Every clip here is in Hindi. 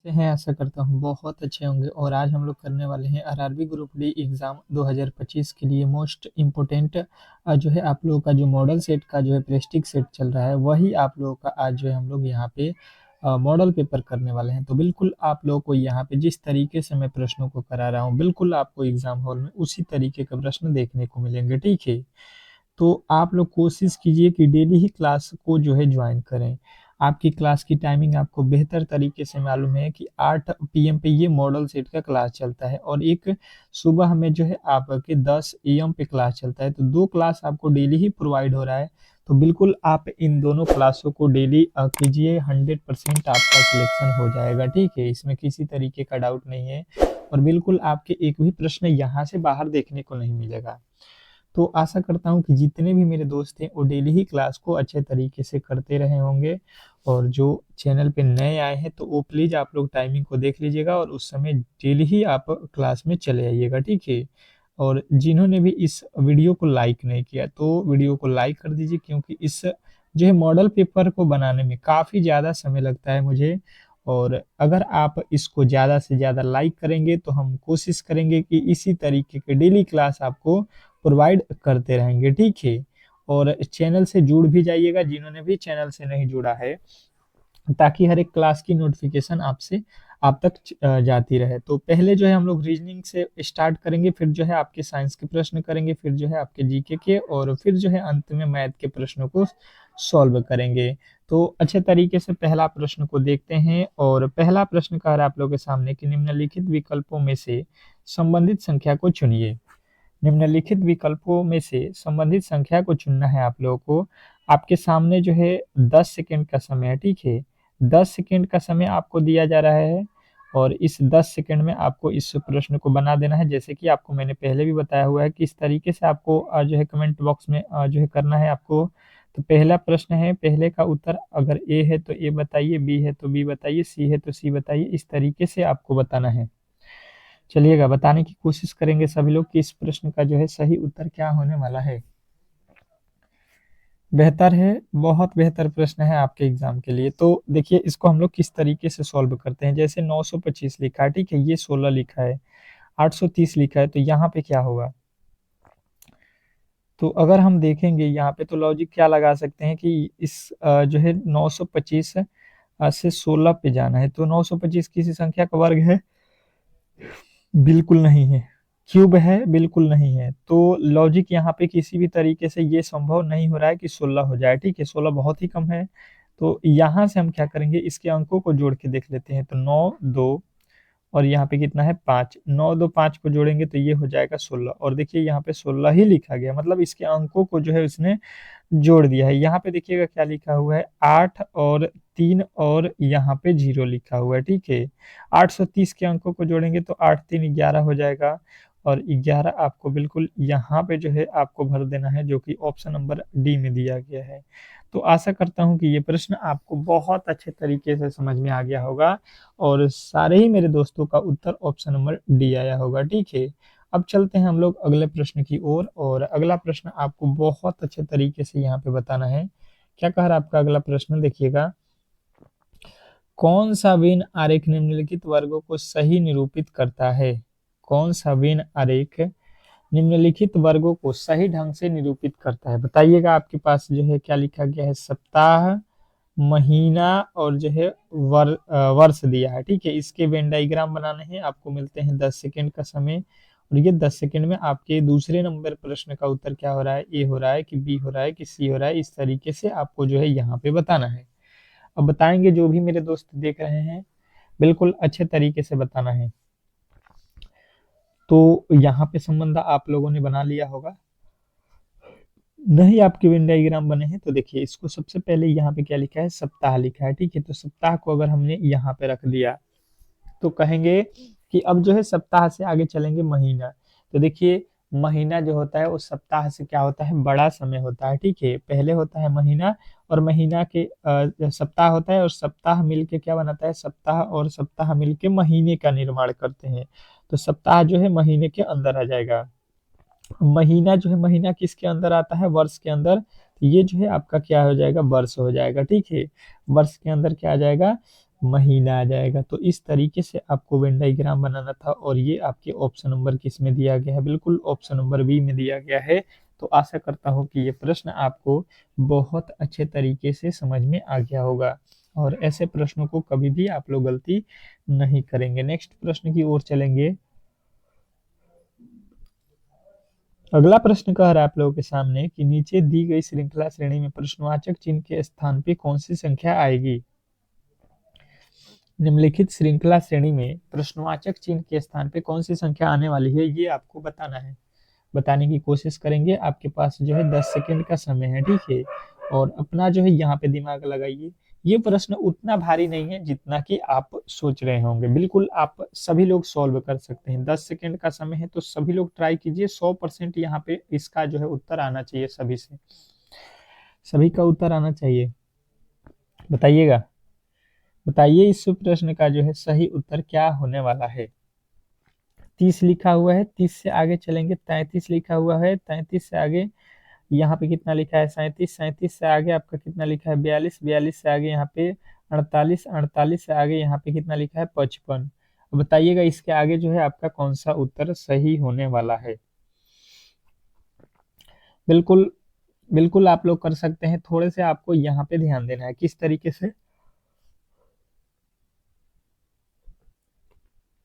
हैं, आशा करता हूँ बहुत अच्छे होंगे और आज हम लोग करने वाले हैं आरआरबी ग्रुप डी एग्ज़ाम 2025 के लिए मोस्ट इम्पोर्टेंट जो है आप लोगों का जो मॉडल सेट का जो है प्रेस्टिज सेट चल रहा है, वही आप लोगों का आज जो है हम लोग यहाँ पे मॉडल पेपर करने वाले हैं। तो बिल्कुल आप लोगों को यहाँ पे जिस तरीके से मैं प्रश्नों को करा रहा हूँ, बिल्कुल आपको एग्ज़ाम हॉल में उसी तरीके का प्रश्न देखने को मिलेंगे, ठीक है? तो आप लोग कोशिश कीजिए कि डेली ही क्लास को जो है ज्वाइन करें। आपकी क्लास की टाइमिंग आपको बेहतर तरीके से मालूम है कि 8 पीएम पे ये मॉडल सेट का क्लास चलता है और एक सुबह में जो है आपके 10 एएम पे क्लास चलता है। तो 2 क्लास आपको डेली ही प्रोवाइड हो रहा है। तो बिल्कुल आप इन दोनों क्लासों को डेली कीजिए, 100% आपका सिलेक्शन हो जाएगा, ठीक है? इसमें किसी तरीके का डाउट नहीं है और बिल्कुल आपके एक भी प्रश्न यहाँ से बाहर देखने को नहीं मिलेगा। तो आशा करता हूँ कि जितने भी मेरे दोस्त हैं वो डेली ही क्लास को अच्छे तरीके से करते रहे होंगे और जो चैनल पे नए आए हैं तो वो प्लीज़ आप लोग टाइमिंग को देख लीजिएगा और उस समय डेली ही आप क्लास में चले आइएगा, ठीक है? और जिन्होंने भी इस वीडियो को लाइक नहीं किया तो वीडियो को लाइक कर दीजिए, क्योंकि इस जो है मॉडल पेपर को बनाने में काफ़ी ज़्यादा समय लगता है मुझे। और अगर आप इसको ज़्यादा से ज़्यादा लाइक करेंगे तो हम कोशिश करेंगे कि इसी तरीके के डेली क्लास आपको प्रोवाइड करते रहेंगे, ठीक है? और चैनल से जुड़ भी जाइएगा जिन्होंने भी चैनल से नहीं जुड़ा है, ताकि हर एक क्लास की नोटिफिकेशन आपसे आप तक जाती रहे। तो पहले जो है हम लोग रीजनिंग से स्टार्ट करेंगे, फिर जो है आपके साइंस के प्रश्न करेंगे, फिर जो है आपके जीके के और फिर जो है अंत में मैथ के प्रश्नों को सॉल्व करेंगे। तो अच्छे तरीके से पहला प्रश्न को देखते हैं और पहला प्रश्न कह रहा है आप लोगों के सामने कि निम्नलिखित विकल्पों में से संबंधित संख्या को चुनिए। निम्नलिखित विकल्पों में से संबंधित संख्या को चुनना है आप लोगों को। आपके सामने जो है 10 सेकंड का समय है, ठीक है? 10 सेकंड का समय आपको दिया जा रहा है और इस 10 सेकंड में आपको इस प्रश्न को बना देना है। जैसे कि आपको मैंने पहले भी बताया हुआ है कि इस तरीके से आपको जो है कमेंट बॉक्स में जो है करना है आपको। तो पहला प्रश्न है, पहले का उत्तर अगर ए है तो ए बताइए, बी है तो बी बताइए, सी है तो सी बताइए। इस तरीके से आपको बताना है। चलिएगा बताने की कोशिश करेंगे सभी लोग कि इस प्रश्न का जो है सही उत्तर क्या होने वाला है। बेहतर है, बहुत बेहतर प्रश्न है आपके एग्जाम के लिए। तो देखिए इसको हम लोग किस तरीके से सॉल्व करते हैं। जैसे 925 लिखा है, ठीक है, ये 16 लिखा है, 830 लिखा है, तो यहाँ पे क्या होगा? तो अगर हम देखेंगे यहाँ पे तो लॉजिक क्या लगा सकते हैं कि इस जो है 925 से 16 पे जाना है। तो 925 किसी संख्या का वर्ग है? बिल्कुल नहीं है। क्यूब है? बिल्कुल नहीं है। तो लॉजिक यहाँ पे किसी भी तरीके से ये संभव नहीं हो रहा है कि 16 हो जाए, ठीक है? 16 बहुत ही कम है। तो यहाँ से हम क्या करेंगे, इसके अंकों को जोड़ के देख लेते हैं। तो 9, 2 और यहाँ पे कितना है 5, 9, 2, 5 को जोड़ेंगे तो ये हो जाएगा 16 और देखिए यहाँ पे 16 ही लिखा गया, मतलब इसके अंकों को जो है उसने जोड़ दिया है। यहाँ पे देखिएगा क्या लिखा हुआ है, 8 और 3 और यहाँ पे 0 लिखा हुआ है, ठीक है? 830 के अंकों को जोड़ेंगे तो 8 3 11 हो जाएगा और 11 आपको बिल्कुल यहाँ पे जो है आपको भर देना है, जो कि ऑप्शन नंबर डी में दिया गया है। तो आशा करता हूँ कि ये प्रश्न आपको बहुत अच्छे तरीके से समझ में आ गया होगा और सारे ही मेरे दोस्तों का उत्तर ऑप्शन नंबर डी आया होगा, ठीक है? अब चलते हैं हम लोग अगले प्रश्न की ओर और अगला प्रश्न आपको बहुत अच्छे तरीके से यहाँ पे बताना है। क्या कह रहा है आपका अगला प्रश्न, देखिएगा। कौन सा वेन आरेख निम्नलिखित वर्गों को सही निरूपित करता है? कौन सा वेन आरेख निम्नलिखित वर्गों को सही ढंग से निरूपित करता है? बताइएगा। आपके पास जो है क्या लिखा गया है, सप्ताह, महीना और जो है वर्ष दिया है, ठीक है? इसके वेन डायग्राम बनाने हैं। आपको मिलते हैं 10 सेकंड का समय और ये 10 सेकंड में आपके दूसरे नंबर प्रश्न का उत्तर क्या हो रहा है, ए हो रहा है कि बी हो रहा है कि सी हो रहा है। इस तरीके से आपको जो है यहाँ पे बताना है। अब बताएंगे, जो भी मेरे दोस्त देख रहे हैं बिल्कुल अच्छे तरीके से बताना है। तो यहाँ पे संबंध आप लोगों ने बना लिया होगा। नहीं आपके वेन डायग्राम बने हैं तो देखिए इसको सबसे पहले यहाँ पे क्या लिखा है, सप्ताह लिखा है, ठीक है? तो सप्ताह को अगर हमने यहाँ पे रख दिया तो कहेंगे कि अब जो है सप्ताह से आगे चलेंगे महीना। तो देखिए महीना जो होता है वो सप्ताह से क्या होता है, बड़ा समय होता है, ठीक है? पहले होता है महीना और महीना के सप्ताह होता है और सप्ताह मिलके क्या बनाता है, सप्ताह और सप्ताह मिलके महीने का निर्माण करते हैं। तो सप्ताह जो है महीने के अंदर आ जाएगा। महीना जो है, महीना किसके अंदर आता है, वर्ष के अंदर। तो ये जो है आपका क्या हो जाएगा, वर्ष हो जाएगा, ठीक है? वर्ष के अंदर क्या आ जाएगा, महीना आ जाएगा। तो इस तरीके से आपको वेन डायग्राम बनाना था और ये आपके ऑप्शन नंबर किस में दिया गया है, बिल्कुल ऑप्शन नंबर बी में दिया गया है। तो आशा करता हूँ कि ये प्रश्न आपको बहुत अच्छे तरीके से समझ में आ गया होगा और ऐसे प्रश्नों को कभी भी आप लोग गलती नहीं करेंगे। नेक्स्ट प्रश्न की ओर चलेंगे। अगला प्रश्न कह रहा है आप लोगों के सामने कि नीचे दी गई श्रृंखला श्रेणी में प्रश्नवाचक चिन्ह के स्थान पे कौन सी संख्या आएगी। निम्नलिखित श्रृंखला श्रेणी में प्रश्नवाचक चिन्ह के स्थान पे कौन सी संख्या आने वाली है, ये आपको बताना है। बताने की कोशिश करेंगे। आपके पास जो है 10 सेकंड का समय है, ठीक है। और अपना जो है यहाँ पे दिमाग लगाइए। ये प्रश्न उतना भारी नहीं है जितना कि आप सोच रहे होंगे। बिल्कुल आप सभी लोग सॉल्व कर सकते हैं। 10 सेकंड का समय है तो सभी लोग ट्राई कीजिए। 100% यहाँ पे इसका जो है उत्तर आना चाहिए। सभी का उत्तर आना चाहिए। बताइएगा, बताइए इस प्रश्न का जो है सही उत्तर क्या होने वाला है। 30 लिखा हुआ है, 30 से आगे चलेंगे। 33 लिखा हुआ है, 33 से आगे यहाँ पे कितना लिखा है, 37, 37 से आगे आपका कितना लिखा है, 42, 42 से आगे यहाँ पे 48, 48 से आगे यहाँ पे कितना लिखा है, 55। अब बताइएगा इसके आगे जो है आपका कौन सा उत्तर सही होने वाला है। बिल्कुल बिल्कुल आप लोग कर सकते हैं। थोड़े से आपको यहाँ पे ध्यान देना है किस तरीके से।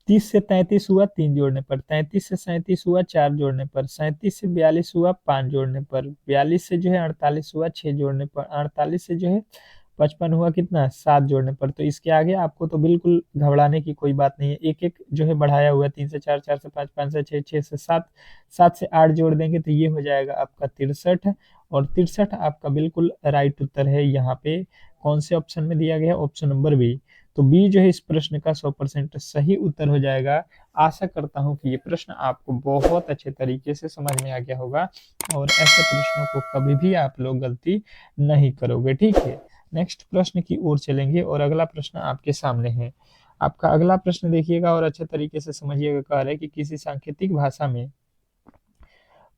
30 से 33 हुआ 3 जोड़ने पर, 33 से 37 हुआ 4 जोड़ने पर, 37 से 42 हुआ 5 जोड़ने पर, 42 से जो है 48 हुआ 6 जोड़ने पर, 48 से जो है 55 हुआ कितना, 7 जोड़ने पर। तो इसके आगे आपको तो बिल्कुल घबराने की कोई बात नहीं है। एक एक जो है बढ़ाया हुआ है, 3 से 4, 4 से 5, 5 से 6, 6 से 7, 7 से 8 जोड़ देंगे तो ये हो जाएगा आपका 63। और 63 आपका बिल्कुल राइट उत्तर है। यहाँ पे कौन से ऑप्शन में दिया गया है, ऑप्शन नंबर बी। तो बी जो है इस प्रश्न का 100% सही उत्तर हो जाएगा। आशा करता हूं कि ये प्रश्न आपको बहुत अच्छे तरीके से समझ में आ गया होगा और ऐसे प्रश्नों को कभी भी आप लोग गलती नहीं करोगे, ठीक है। नेक्स्ट प्रश्न की ओर चलेंगे और अगला प्रश्न आपके सामने है। आपका अगला प्रश्न देखिएगा और अच्छे तरीके से समझिएगा। कह रहा है कि किसी सांकेतिक भाषा में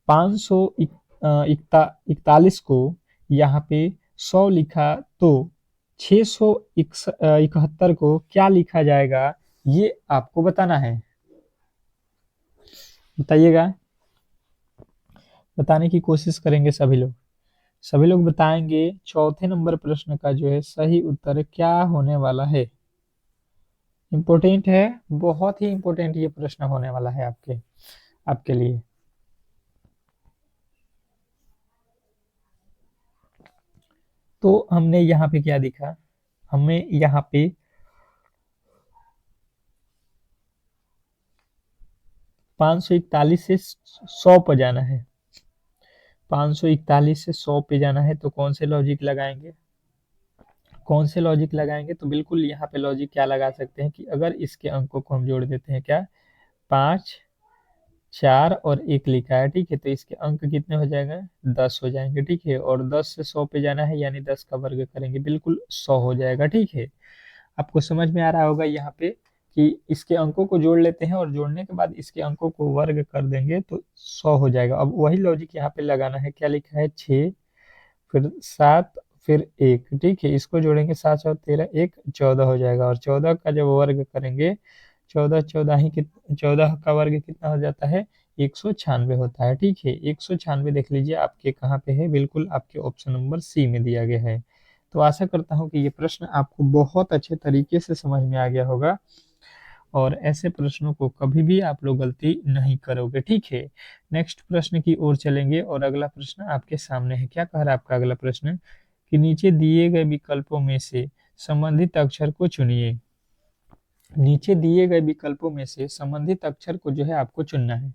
541 को यहाँ पे 100 लिखा तो 671 को क्या लिखा जाएगा, ये आपको बताना है। बताइएगा, बताने की कोशिश करेंगे सभी लोग। सभी लोग बताएंगे चौथे नंबर प्रश्न का जो है सही उत्तर क्या होने वाला है। इंपॉर्टेंट है, बहुत ही इंपॉर्टेंट ये प्रश्न होने वाला है आपके लिए। तो हमने यहाँ पे क्या दिखा, हमें यहाँ पे 541 से 100 पर जाना है। 541 से 100 पे जाना है तो कौन से लॉजिक लगाएंगे, कौन से लॉजिक लगाएंगे। तो बिल्कुल यहाँ पे लॉजिक क्या लगा सकते हैं कि अगर इसके अंकों को हम जोड़ देते हैं, क्या 5, 4 और 1 लिखा है, ठीक है। तो इसके अंक कितने हो जाएंगे, 10 हो जाएंगे, ठीक है। और 10 से 100 पे जाना है यानी 10 का वर्ग करेंगे, बिल्कुल 100 हो जाएगा, ठीक है। आपको समझ में आ रहा होगा यहाँ पे कि इसके अंकों को जोड़ लेते हैं और जोड़ने के बाद इसके अंकों को वर्ग कर देंगे तो 100 हो जाएगा। अब वही लॉजिक यहाँ पे लगाना है। क्या लिखा है, 6, फिर 7, फिर 1, ठीक है। इसको जोड़ेंगे 7 और 13, 1 14 हो जाएगा। और 14 का जब वर्ग करेंगे, 14 14 ही 14 का वर्ग कितना हो जाता है, 196 होता है, ठीक है। 196 देख लीजिए आपके कहाँ पे है, बिल्कुल आपके ऑप्शन नंबर सी में दिया गया है। तो आशा करता हूँ कि ये प्रश्न आपको बहुत अच्छे तरीके से समझ में आ गया होगा और ऐसे प्रश्नों को कभी भी आप लोग गलती नहीं करोगे, ठीक है। नेक्स्ट प्रश्न की ओर चलेंगे और अगला प्रश्न आपके सामने है। क्या कह रहा है आपका अगला प्रश्न कि नीचे दिए गए विकल्पों में से संबंधित अक्षर को चुनिए। नीचे दिए गए विकल्पों में से संबंधित अक्षर को जो है आपको चुनना है।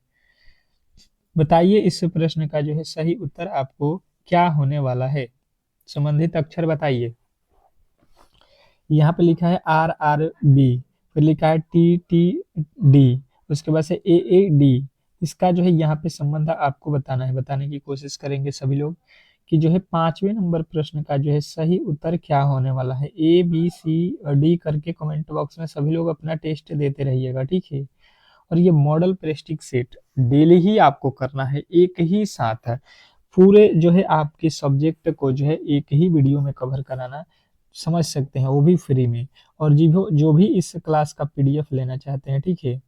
बताइए इस प्रश्न का जो है सही उत्तर आपको क्या होने वाला है। संबंधित अक्षर बताइए। यहाँ पे लिखा है RRB, फिर लिखा है TTD, उसके बाद से AAD। इसका जो है यहाँ पे संबंध आपको बताना है। बताने की कोशिश करेंगे सभी लोग कि जो है 5वें नंबर प्रश्न का जो है सही उत्तर क्या होने वाला है। ABCD करके कमेंट बॉक्स में सभी लोग अपना टेस्ट देते रहिएगा, ठीक है। और ये मॉडल प्रेस्टिक सेट डेली ही आपको करना है, एक ही साथ है। पूरे जो है आपके सब्जेक्ट को जो है एक ही वीडियो में कवर कराना। समझ सकते हैं, वो भी फ्री में। और जो भी इस क्लास का पीडीएफ लेना चाहते हैं, ठीक है,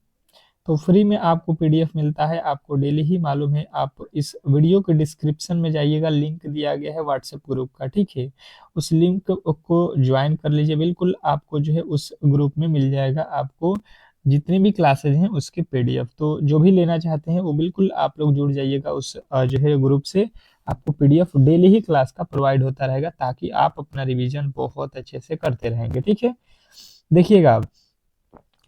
तो फ्री में आपको पीडीएफ मिलता है, आपको डेली ही मालूम है। आप इस वीडियो के डिस्क्रिप्शन में जाइएगा, लिंक दिया गया है व्हाट्सएप ग्रुप का, ठीक है, उस लिंक को ज्वाइन कर लीजिए। बिल्कुल आपको जो है उस ग्रुप में मिल जाएगा, आपको जितने भी क्लासेज हैं उसके पीडीएफ। तो जो भी लेना चाहते हैं वो बिल्कुल आप लोग जुड़ जाइएगा उस जो है ग्रुप से। आपको पीडीएफ डेली ही क्लास का प्रोवाइड होता रहेगा, ताकि आप अपना रिवीजन बहुत अच्छे से करते रहेंगे, ठीक है। देखिएगा अब,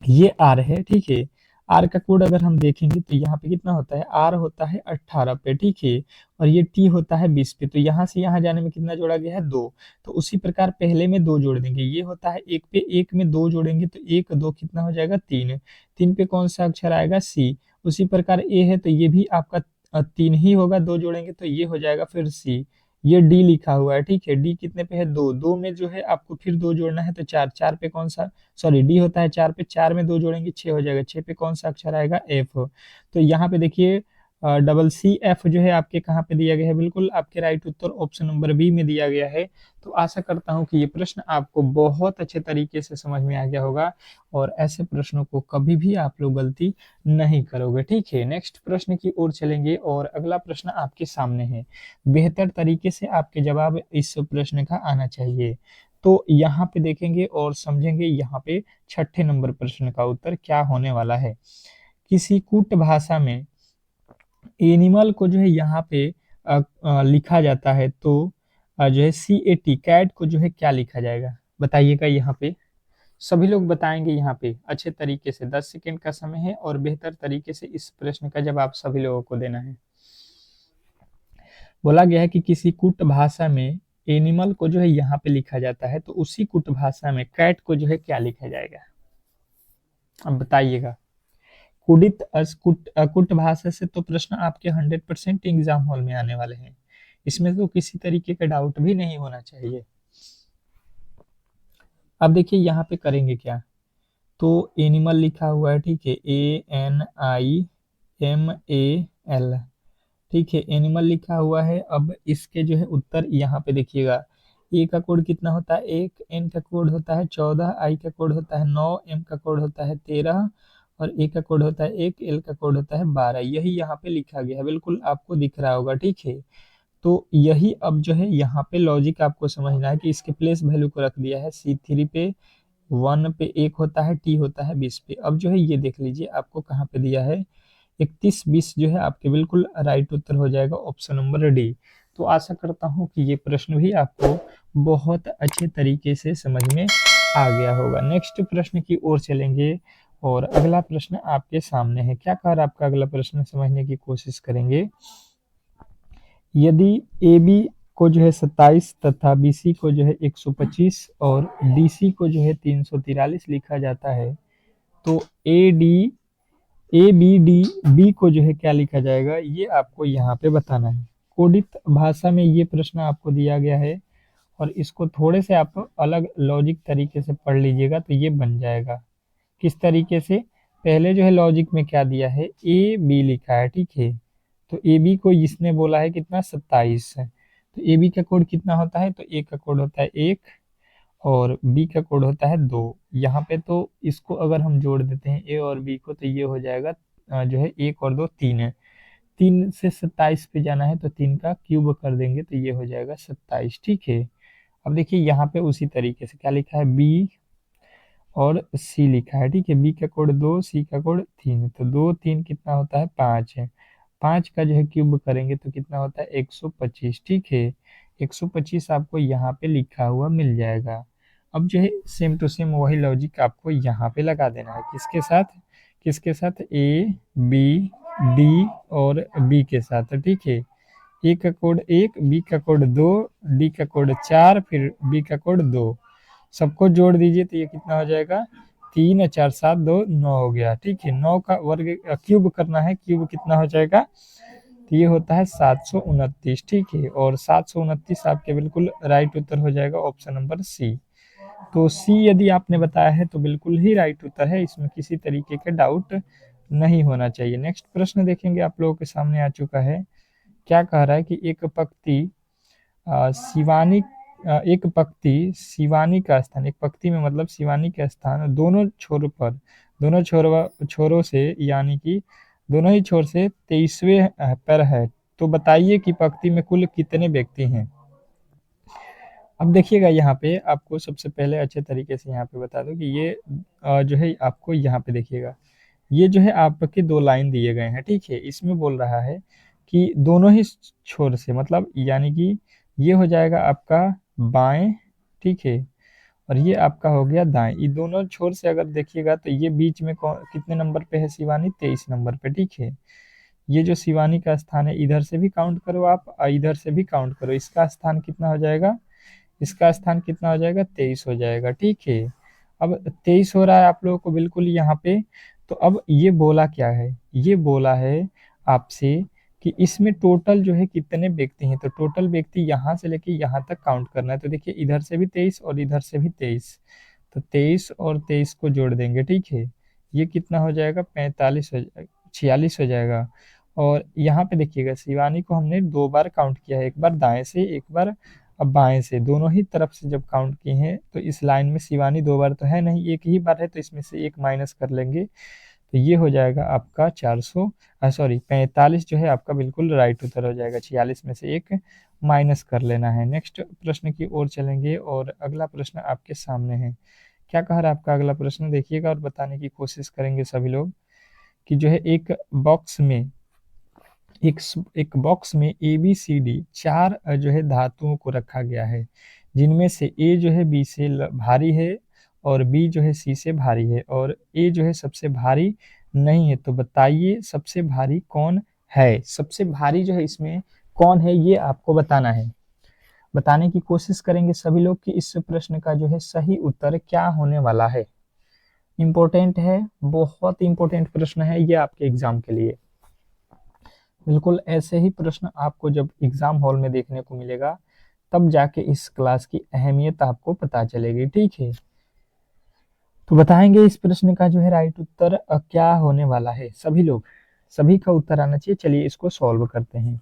ये आर है, ठीक है। आर का कोड अगर हम देखेंगे तो यहाँ पे कितना होता है, आर होता है 18 पे, ठीक है, और ये टी होता है 20 पे। तो यहाँ से यहाँ जाने में कितना जोड़ा गया है, 2। तो उसी प्रकार पहले में 2 जोड़ देंगे, ये होता है 1 पे, 1 में 2 जोड़ेंगे तो 1 2 कितना हो जाएगा, 3। 3 पे कौन सा अक्षर आएगा, सी। उसी प्रकार ए है तो ये भी आपका 3 ही होगा, 2 जोड़ेंगे तो ये हो जाएगा फिर सी। ये डी लिखा हुआ है, ठीक है, डी कितने पे है, 2। 2 में जो है आपको फिर 2 जोड़ना है तो 4। 4 पे कौन सा, सॉरी डी होता है 4 पे, 4 में 2 जोड़ेंगे 6 हो जाएगा। 6 पे कौन सा अक्षर आएगा, एफ। तो यहाँ पे देखिए डबल सी एफ जो है आपके कहाँ पे दिया गया है, बिल्कुल आपके राइट उत्तर ऑप्शन नंबर बी में दिया गया है। तो आशा करता हूँ कि ये प्रश्न आपको बहुत अच्छे तरीके से समझ में आ गया होगा, और ऐसे प्रश्नों को कभी भी आप लोग गलती नहीं करोगे, ठीक है। नेक्स्ट प्रश्न की ओर चलेंगे, और अगला प्रश्न आपके सामने है। बेहतर तरीके से आपके जवाब इस प्रश्न का आना चाहिए। तो यहाँ पे देखेंगे और समझेंगे, यहाँ पे छठे नंबर प्रश्न का उत्तर क्या होने वाला है। किसी कूट भाषा में एनिमल को जो है यहाँ पे लिखा जाता है, तो जो है सी ए टी, कैट को जो है क्या लिखा जाएगा, बताइएगा। यहाँ पे सभी लोग बताएंगे, यहाँ पे अच्छे तरीके से 10 सेकेंड का समय है, और बेहतर तरीके से इस प्रश्न का जवाब सभी लोगों को देना है। बोला गया है कि किसी कुट भाषा में एनिमल को जो है यहाँ पे लिखा जाता है, तो उसी कुट भाषा में कैट को जो है क्या लिखा जाएगा, अब बताइएगा। कुट भाषा से तो प्रश्न आपके 100% एग्जाम हॉल में आने वाले हैं, इसमें तो किसी तरीके का डाउट भी नहीं होना चाहिए। अब देखिए यहाँ पे करेंगे क्या, तो एनिमल लिखा हुआ है, ठीक है, ANIMAL, ठीक है, एनिमल लिखा हुआ है। अब इसके जो है उत्तर यहाँ पे देखिएगा। ए का कोड कितना होता है, 1। एन का कोड होता है 14। आई का कोड होता है 9। एम का कोड होता है 13। और ए का कोड होता है 1। एल का कोड होता है 12। यही यहाँ पे लिखा गया है, बिल्कुल आपको दिख रहा होगा, ठीक है। तो यही अब जो है यहाँ पे लॉजिक आपको समझना है कि इसके प्लेस वैल्यू को रख दिया है C3 पे, 1 पे 1 होता है, टी होता है 20 पे। अब जो है ये देख लीजिए आपको कहाँ पे दिया है, 31 20 जो है आपके बिल्कुल राइट उत्तर हो जाएगा ऑप्शन नंबर डी। तो आशा करता हूँ कि ये प्रश्न भी आपको बहुत अच्छे तरीके से समझ में आ गया होगा। नेक्स्ट प्रश्न की ओर चलेंगे, और अगला प्रश्न आपके सामने है। क्या कह रहा है आपका अगला प्रश्न, समझने की कोशिश करेंगे। यदि ए बी को जो है 27 तथा बी सी को जो है 125 और डी सी को जो है 343 लिखा जाता है, तो ए बी डी बी को जो है क्या लिखा जाएगा, ये आपको यहाँ पे बताना है। कोडित भाषा में ये प्रश्न आपको दिया गया है, और इसको थोड़े से आप अलग लॉजिक तरीके से पढ़ लीजिएगा तो ये बन जाएगा। किस तरीके से, पहले जो है लॉजिक में क्या दिया है, ए बी लिखा है, ठीक है, तो ए बी को इसने बोला है कितना, 27 है। तो ए बी का कोड कितना होता है, तो ए का कोड होता है 1, और बी का कोड होता है 2। यहाँ पे तो इसको अगर हम जोड़ देते हैं ए और बी को, तो ये हो जाएगा जो है 1 और 2 3 है। 3 से 27 पे जाना है तो 3 का क्यूब कर देंगे तो ये हो जाएगा 27, ठीक है। अब देखिए यहाँ पे उसी तरीके से क्या लिखा है, बी और सी लिखा है, ठीक है। बी का कोड 2, सी का कोड 3, तो 2 3 कितना होता है, 5 है। 5 का जो है क्यूब करेंगे तो कितना होता है, 125, ठीक है। 125 आपको यहाँ पे लिखा हुआ मिल जाएगा। अब जो है सेम टू सेम वही लॉजिक आपको यहाँ पे लगा देना है, किसके साथ, किसके साथ, ए बी डी और बी के साथ, ठीक है। ए का कोड 1, बी का कोड 2, डी का कोड 4, फिर बी का कोड 2, सबको जोड़ दीजिए तो ये कितना हो जाएगा, 3 4 7 2 9 हो गया, ठीक है। 9 का वर्ग क्यूब करना है, क्यूब कितना हो जाएगा, तो ये होता है 729, ठीक है। और 729 आपके बिल्कुल राइट उत्तर हो जाएगा ऑप्शन नंबर सी। तो सी यदि आपने बताया है तो बिल्कुल ही राइट उत्तर है, इसमें किसी तरीके का डाउट नहीं होना चाहिए। नेक्स्ट प्रश्न देखेंगे, आप लोगों के सामने आ चुका है। क्या कह रहा है कि एक पंक्ति शिवानी एक पंक्ति शिवानी का स्थान, एक पंक्ति में मतलब शिवानी का स्थान दोनों छोरों पर, दोनों छोरों से यानी कि दोनों ही छोर से 23वें पर है। तो बताइए कि पंक्ति में कुल कितने व्यक्ति हैं। अब देखिएगा यहाँ पे आपको सबसे पहले अच्छे तरीके से यहाँ पे बता दूं कि ये जो है आपको यहाँ पे देखिएगा, ये जो है आपके दो लाइन दिए गए हैं, ठीक है। इसमें बोल रहा है कि दोनों ही छोर से, मतलब यानी कि ये हो जाएगा आपका बाएं, ठीक है, और ये आपका हो गया दाएं। ये दोनों छोर से अगर देखिएगा तो ये बीच में कितने नंबर पे है शिवानी, 23 नंबर पे, ठीक है। ये जो शिवानी का स्थान है इधर से भी काउंट करो आप और इधर से भी काउंट करो, इसका स्थान कितना हो जाएगा, इसका स्थान कितना हो जाएगा, 23 हो जाएगा, ठीक है। अब 23 हो रहा है आप लोगों को बिल्कुल यहाँ पे। तो अब ये बोला क्या है, ये बोला है आपसे कि इसमें टोटल जो है कितने व्यक्ति हैं। तो टोटल व्यक्ति यहाँ से लेके यहाँ तक काउंट करना है। तो देखिए इधर से भी 23 और इधर से भी 23, तो 23 और 23 को जोड़ देंगे, ठीक है। ये कितना हो जाएगा, 45 हो जाएगा, 46 हो जाएगा। और यहाँ पे देखिएगा शिवानी को हमने दो बार काउंट किया है, एक बार दाएं से एक बार अब बाएं से, दोनों ही तरफ से जब काउंट किए हैं तो इस लाइन में शिवानी दो बार तो है नहीं, एक ही बार है, तो इसमें से एक माइनस कर लेंगे। तो ये हो जाएगा आपका 400, सॉरी 45 जो है आपका बिल्कुल राइट उत्तर हो जाएगा। 46 में से एक माइनस कर लेना है। नेक्स्ट प्रश्न की ओर चलेंगे और अगला प्रश्न आपके सामने है। क्या कह रहा है आपका अगला प्रश्न, देखिएगा और बताने की कोशिश करेंगे सभी लोग कि जो है एक बॉक्स में एक बॉक्स में ABCD चार जो है धातुओं को रखा गया है, जिनमें से A जो है B से भारी है और B जो है C से भारी है और A जो है सबसे भारी नहीं है। तो बताइए सबसे भारी कौन है, सबसे भारी जो है इसमें कौन है, ये आपको बताना है। बताने की कोशिश करेंगे सभी लोग कि इस प्रश्न का जो है सही उत्तर क्या होने वाला है। इंपॉर्टेंट है, बहुत इंपॉर्टेंट प्रश्न है ये आपके एग्जाम के लिए। बिल्कुल ऐसे ही प्रश्न आपको जब एग्जाम हॉल में देखने को मिलेगा तब जाके इस क्लास की अहमियत आपको पता चलेगी, ठीक है। तो बताएंगे इस प्रश्न का जो है राइट उत्तर क्या होने वाला है। सभी लोग, सभी का उत्तर आना चाहिए। चलिए इसको सॉल्व करते हैं।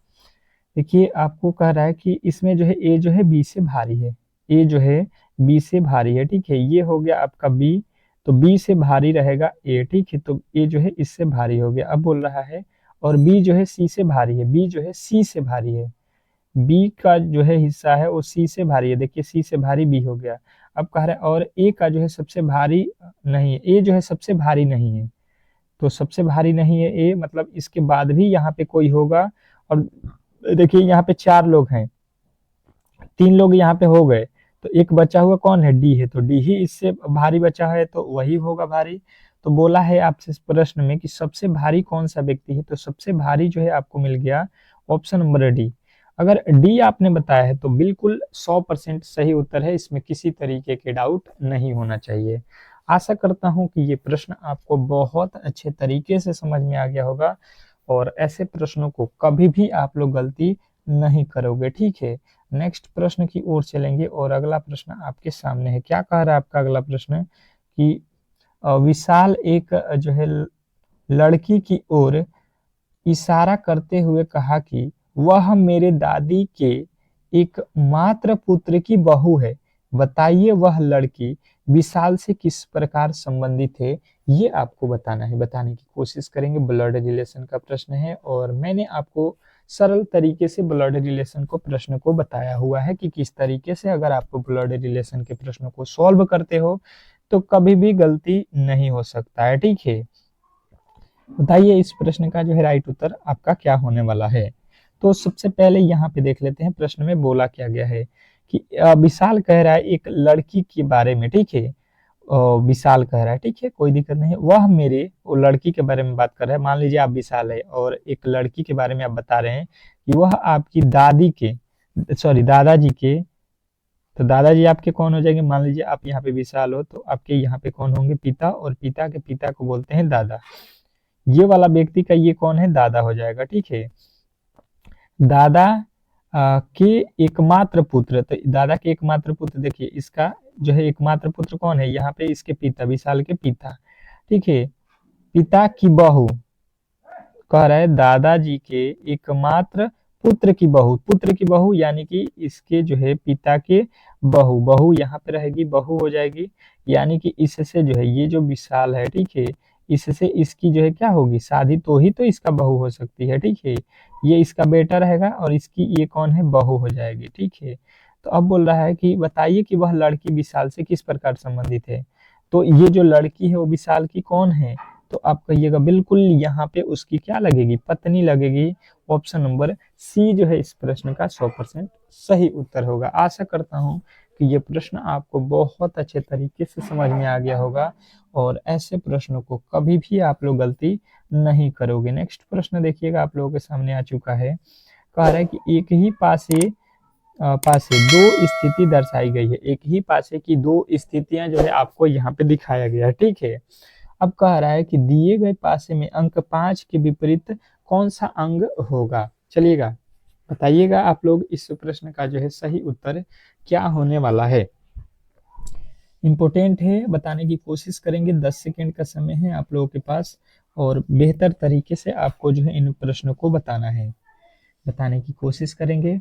देखिए आपको कह रहा है कि इसमें जो है ए जो है बी से भारी है, ए जो है बी से भारी है, ठीक है। ये हो गया आपका बी, तो बी से भारी रहेगा ए, ठीक है। तो ए जो है इससे भारी हो गया। अब बोल रहा है और बी जो है सी से भारी है, बी जो है सी से भारी है, बी का जो है हिस्सा है वो सी से भारी है। देखिए सी से भारी बी हो गया। अब कह रहा है और ए का जो है सबसे भारी नहीं है, ए जो है सबसे भारी नहीं है। तो सबसे भारी नहीं है ए, मतलब इसके बाद भी यहाँ पे कोई होगा। और देखिए यहाँ पे चार लोग हैं, तीन लोग यहाँ पे हो गए, तो एक बचा हुआ कौन है, डी है। तो डी ही इससे भारी बचा है तो वही होगा भारी। तो बोला है आपसे इस प्रश्न में कि सबसे भारी कौन सा व्यक्ति है, तो सबसे भारी जो है आपको मिल गया ऑप्शन नंबर डी। अगर डी आपने बताया है तो बिल्कुल 100% सही उत्तर है, इसमें किसी तरीके के डाउट नहीं होना चाहिए। आशा करता हूं कि ये प्रश्न आपको बहुत अच्छे तरीके से समझ में आ गया होगा और ऐसे प्रश्नों को कभी भी आप लोग गलती नहीं करोगे, ठीक है। नेक्स्ट प्रश्न की ओर चलेंगे और अगला प्रश्न आपके सामने है। क्या कह रहा है आपका अगला प्रश्न कि विशाल एक जो है लड़की की ओर इशारा करते हुए कहा कि वह मेरे दादी के एकमात्र पुत्र की बहू है। बताइए वह लड़की विशाल से किस प्रकार संबंधित है, ये आपको बताना है। बताने की कोशिश करेंगे। ब्लड रिलेशन का प्रश्न है और मैंने आपको सरल तरीके से ब्लड रिलेशन को प्रश्न को बताया हुआ है कि किस तरीके से अगर आप ब्लड रिलेशन के प्रश्नों को सॉल्व करते हो तो कभी भी गलती नहीं हो सकता है, ठीक है। बताइए इस प्रश्न का जो है राइट उत्तर आपका क्या होने वाला है। तो सबसे पहले यहाँ पे देख लेते हैं प्रश्न में बोला क्या गया है कि विशाल कह रहा है एक लड़की के बारे में, ठीक है। विशाल कह रहा है, ठीक है, कोई दिक्कत नहीं है। वह मेरे वो लड़की के बारे में बात कर रहा है। मान लीजिए आप विशाल है और एक लड़की के बारे में आप बता रहे हैं कि वह आपकी दादी के, सॉरी दादाजी के, तो दादाजी आपके कौन हो जाएंगे। मान लीजिए आप यहाँ पे विशाल हो तो आपके यहाँ पे कौन होंगे, पिता, और पिता के पिता को बोलते हैं दादा। ये वाला व्यक्ति का ये कौन है, दादा हो जाएगा, ठीक है। दादा के एकमात्र पुत्र, तो दादा के एकमात्र पुत्र, देखिए इसका जो है एकमात्र पुत्र कौन है, यहाँ पे इसके पिता, विशाल के पिता, ठीक है। पिता की बहू कह रहा है दादाजी के एकमात्र पुत्र की बहू, पुत्र की बहू यानी कि इसके जो है पिता के बहू, बहू यहाँ पे रहेगी, बहू हो जाएगी, यानी कि इससे जो है ये जो विशाल है, ठीक है, इससे इसकी जो है क्या होगी, शादी, तो ही तो इसका बहू हो सकती है, ठीक है। ये इसका बेटा रहेगा और इसकी ये कौन है, बहू हो जाएगी, ठीक है। तो अब बोल रहा है कि बताइए कि वह लड़की विशाल से किस प्रकार संबंधित है। तो ये जो लड़की है वो विशाल की कौन है, तो आप कहिएगा बिल्कुल यहाँ पे उसकी क्या लगेगी, पत्नी लगेगी। ऑप्शन नंबर सी जो है इस प्रश्न का 100% सही उत्तर होगा। आशा करता हूँ कि ये प्रश्न आपको बहुत अच्छे तरीके से समझ में आ गया होगा और ऐसे प्रश्नों को कभी भी आप लोग गलती नहीं करोगे। नेक्स्ट प्रश्न देखिएगा, आप लोगों के सामने आ चुका है। कह रहा है कि एक ही पासे दो स्थिति दर्शाई गई है, एक ही पासे की दो स्थितियां जो है आपको यहाँ पे दिखाया गया है, ठीक है। अब कह रहा है कि दिए गए पासे में अंक 5 के विपरीत कौन सा अंग होगा। चलिएगा बताइएगा आप लोग इस प्रश्न का जो है सही उत्तर क्या होने वाला है। इंपॉर्टेंट है, बताने की कोशिश करेंगे, 10 सेकेंड का समय है आप लोगों के पास और बेहतर तरीके से आपको जो है इन प्रश्नों को बताना है। बताने की कोशिश करेंगे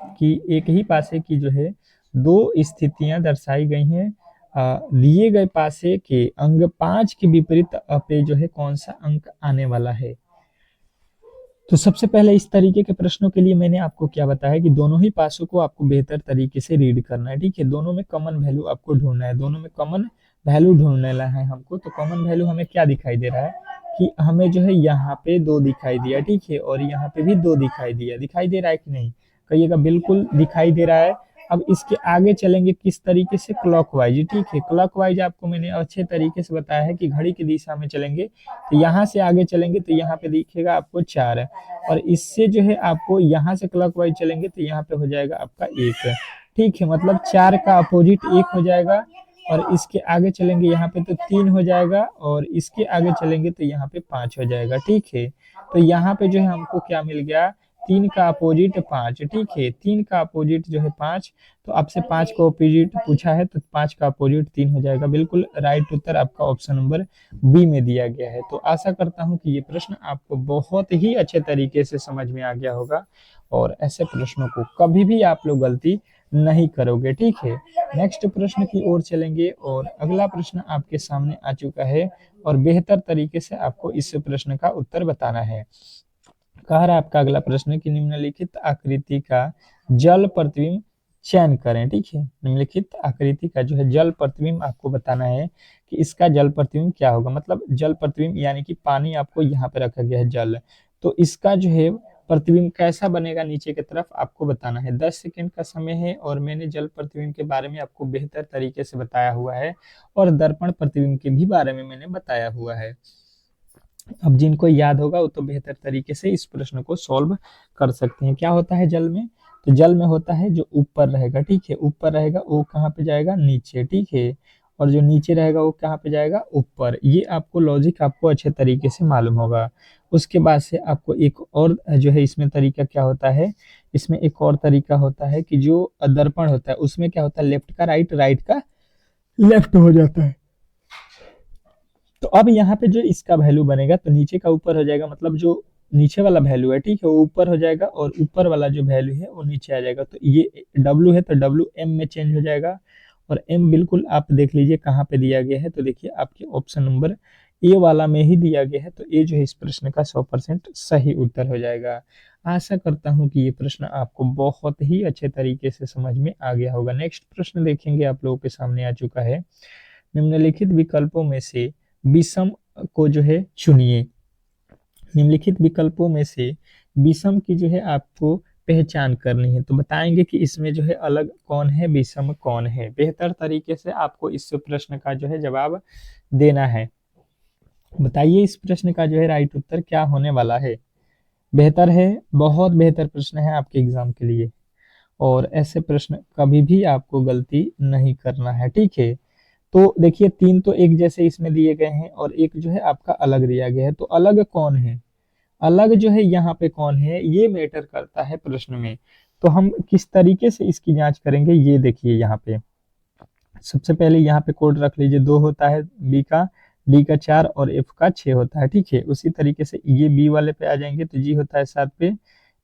कि एक ही पासे की जो है दो स्थितियां दर्शाई गई हैं। दिए गए पासे के अंग 5 के विपरीत पे जो है कौन सा अंक आने वाला है। तो सबसे पहले इस तरीके के प्रश्नों के लिए मैंने आपको क्या बताया कि दोनों ही पासों को आपको बेहतर तरीके से रीड करना है, ठीक है। दोनों में कॉमन वैल्यू आपको ढूंढना है, दोनों में कॉमन वैल्यू ढूंढना है हमको। तो कॉमन वैल्यू हमें क्या दिखाई दे रहा है कि हमें जो है यहाँ पे 2 दिखाई दिया, ठीक है, और यहाँ पे भी 2 दिखाई दिया, दिखाई दे रहा है कि नहीं, कहिएगा बिल्कुल दिखाई दे रहा है। अब इसके आगे चलेंगे किस तरीके से, क्लॉकवाइज, ठीक है। क्लॉकवाइज आपको मैंने अच्छे तरीके से बताया है कि घड़ी की दिशा में चलेंगे, तो यहाँ से आगे चलेंगे तो यहाँ पे दिखेगा आपको 4, और इससे जो है आपको यहाँ से क्लॉकवाइज चलेंगे तो यहाँ पे हो जाएगा आपका 1, ठीक है। मतलब 4 का अपोजिट 1 हो जाएगा, और इसके आगे चलेंगे यहाँ पे तो 3 हो जाएगा, और इसके आगे चलेंगे तो यहाँ पे 5 हो जाएगा, ठीक है। तो यहाँ पे जो है हमको क्या मिल गया, 3 का अपोजिट 5, ठीक है। 3 का अपोजिट जो है 5, तो आपसे 5 का अपोजिट पूछा है तो 5 का अपोजिट 3 हो जाएगा। बिल्कुल राइट उत्तर आपका ऑप्शन नंबर बी में दिया गया है। तो आशा करता हूँ कि ये प्रश्न आपको बहुत ही अच्छे तरीके से समझ में आ गया होगा और ऐसे प्रश्नों को कभी भी आप लोग गलती नहीं करोगे, ठीक है। नेक्स्ट प्रश्न की ओर चलेंगे और अगला प्रश्न आपके सामने आ चुका है और बेहतर तरीके से आपको इस प्रश्न का उत्तर बताना है। कह रहा है आपका अगला प्रश्न कि निम्नलिखित आकृति का जल प्रतिबिंब चयन करें, ठीक है। निम्नलिखित आकृति का जो है जल प्रतिबिंब आपको बताना है कि इसका जल प्रतिबिंब क्या होगा। मतलब जल प्रतिबिंब यानी कि पानी आपको यहाँ पे रखा गया है जल, तो इसका जो है प्रतिबिंब कैसा बनेगा नीचे की तरफ आपको बताना है। 10 सेकेंड का समय है और मैंने जल प्रतिबिंब के बारे में आपको बेहतर तरीके से बताया हुआ है और दर्पण प्रतिबिंब के भी बारे में मैंने बताया हुआ है। अब जिनको याद होगा वो तो बेहतर तरीके से इस प्रश्न को सॉल्व कर सकते हैं। क्या होता है जल में, तो जल में होता है जो ऊपर रहेगा, ठीक है, ऊपर रहेगा वो कहाँ पे जाएगा, नीचे, ठीक है, और जो नीचे रहेगा वो कहाँ पे जाएगा, ऊपर। ये आपको लॉजिक आपको अच्छे तरीके से मालूम होगा। उसके बाद से आपको एक और जो है इसमें तरीका क्या होता है, इसमें एक और तरीका होता है कि जो दर्पण होता है उसमें क्या होता है, लेफ्ट का राइट, राइट का लेफ्ट हो जाता है। तो अब यहाँ पे जो इसका वैल्यू बनेगा तो नीचे का ऊपर हो जाएगा, मतलब जो नीचे वाला वैल्यू है, ठीक है, वो ऊपर हो जाएगा और ऊपर वाला जो वैल्यू है वो नीचे आ जाएगा। तो ये W है तो W M में चेंज हो जाएगा, और M बिल्कुल आप देख लीजिए कहाँ पे दिया गया है, तो देखिए आपके ऑप्शन नंबर ए वाला में ही दिया गया है। तो ए जो है इस प्रश्न का 100% सही उत्तर हो जाएगा। आशा करता हूँ कि ये प्रश्न आपको बहुत ही अच्छे तरीके से समझ में आ गया होगा। नेक्स्ट प्रश्न देखेंगे, आप लोगों के सामने आ चुका है। निम्नलिखित विकल्पों में से विषम को जो है चुनिए। निम्नलिखित विकल्पों में से विषम की जो है आपको पहचान करनी है। तो बताएंगे कि इसमें जो है अलग कौन है, विषम कौन है। बेहतर तरीके से आपको इस प्रश्न का जो है जवाब देना है। बताइए इस प्रश्न का जो है राइट उत्तर क्या होने वाला है। बेहतर है, बहुत बेहतर प्रश्न है आपके एग्जाम के लिए, और ऐसे प्रश्न कभी भी आपको गलती नहीं करना है, ठीक है। तो देखिए 3 तो एक जैसे इसमें दिए गए हैं और एक जो है आपका अलग दिया गया है। तो अलग कौन है, अलग जो है यहाँ पे कौन है, ये मैटर करता है प्रश्न में। तो हम किस तरीके से इसकी जांच करेंगे, ये देखिए यहाँ पे सबसे पहले यहाँ पे कोड रख लीजिए, 2 होता है बी का, डी का 4 और एफ का 6 होता है, ठीक है। उसी तरीके से ये बी वाले पे आ जाएंगे तो जी होता है 7 पे,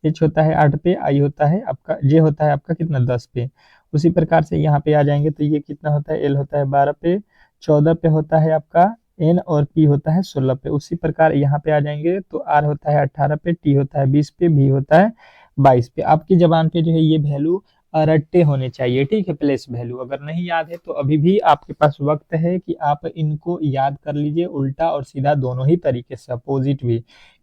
एच होता है 8 पे, आई होता है आपका, जे होता है आपका कितना 10 पे। उसी प्रकार से यहाँ पे आ जाएंगे तो ये कितना होता है, एल होता है 12 पे, 14 पे होता है आपका एन, और पी होता है 16 पे। उसी प्रकार यहाँ पे आ जाएंगे तो आर होता है 18 पे, टी होता है 20 पे, भी होता है 22 पे। आपकी जबान पे जो है ये वैल्यू रट्टे होने चाहिए, ठीक है, प्लेस वैल्यू। अगर नहीं याद है तो अभी भी आपके पास वक्त है कि आप इनको याद कर लीजिए, उल्टा और सीधा दोनों ही तरीके से, अपोजिट भी,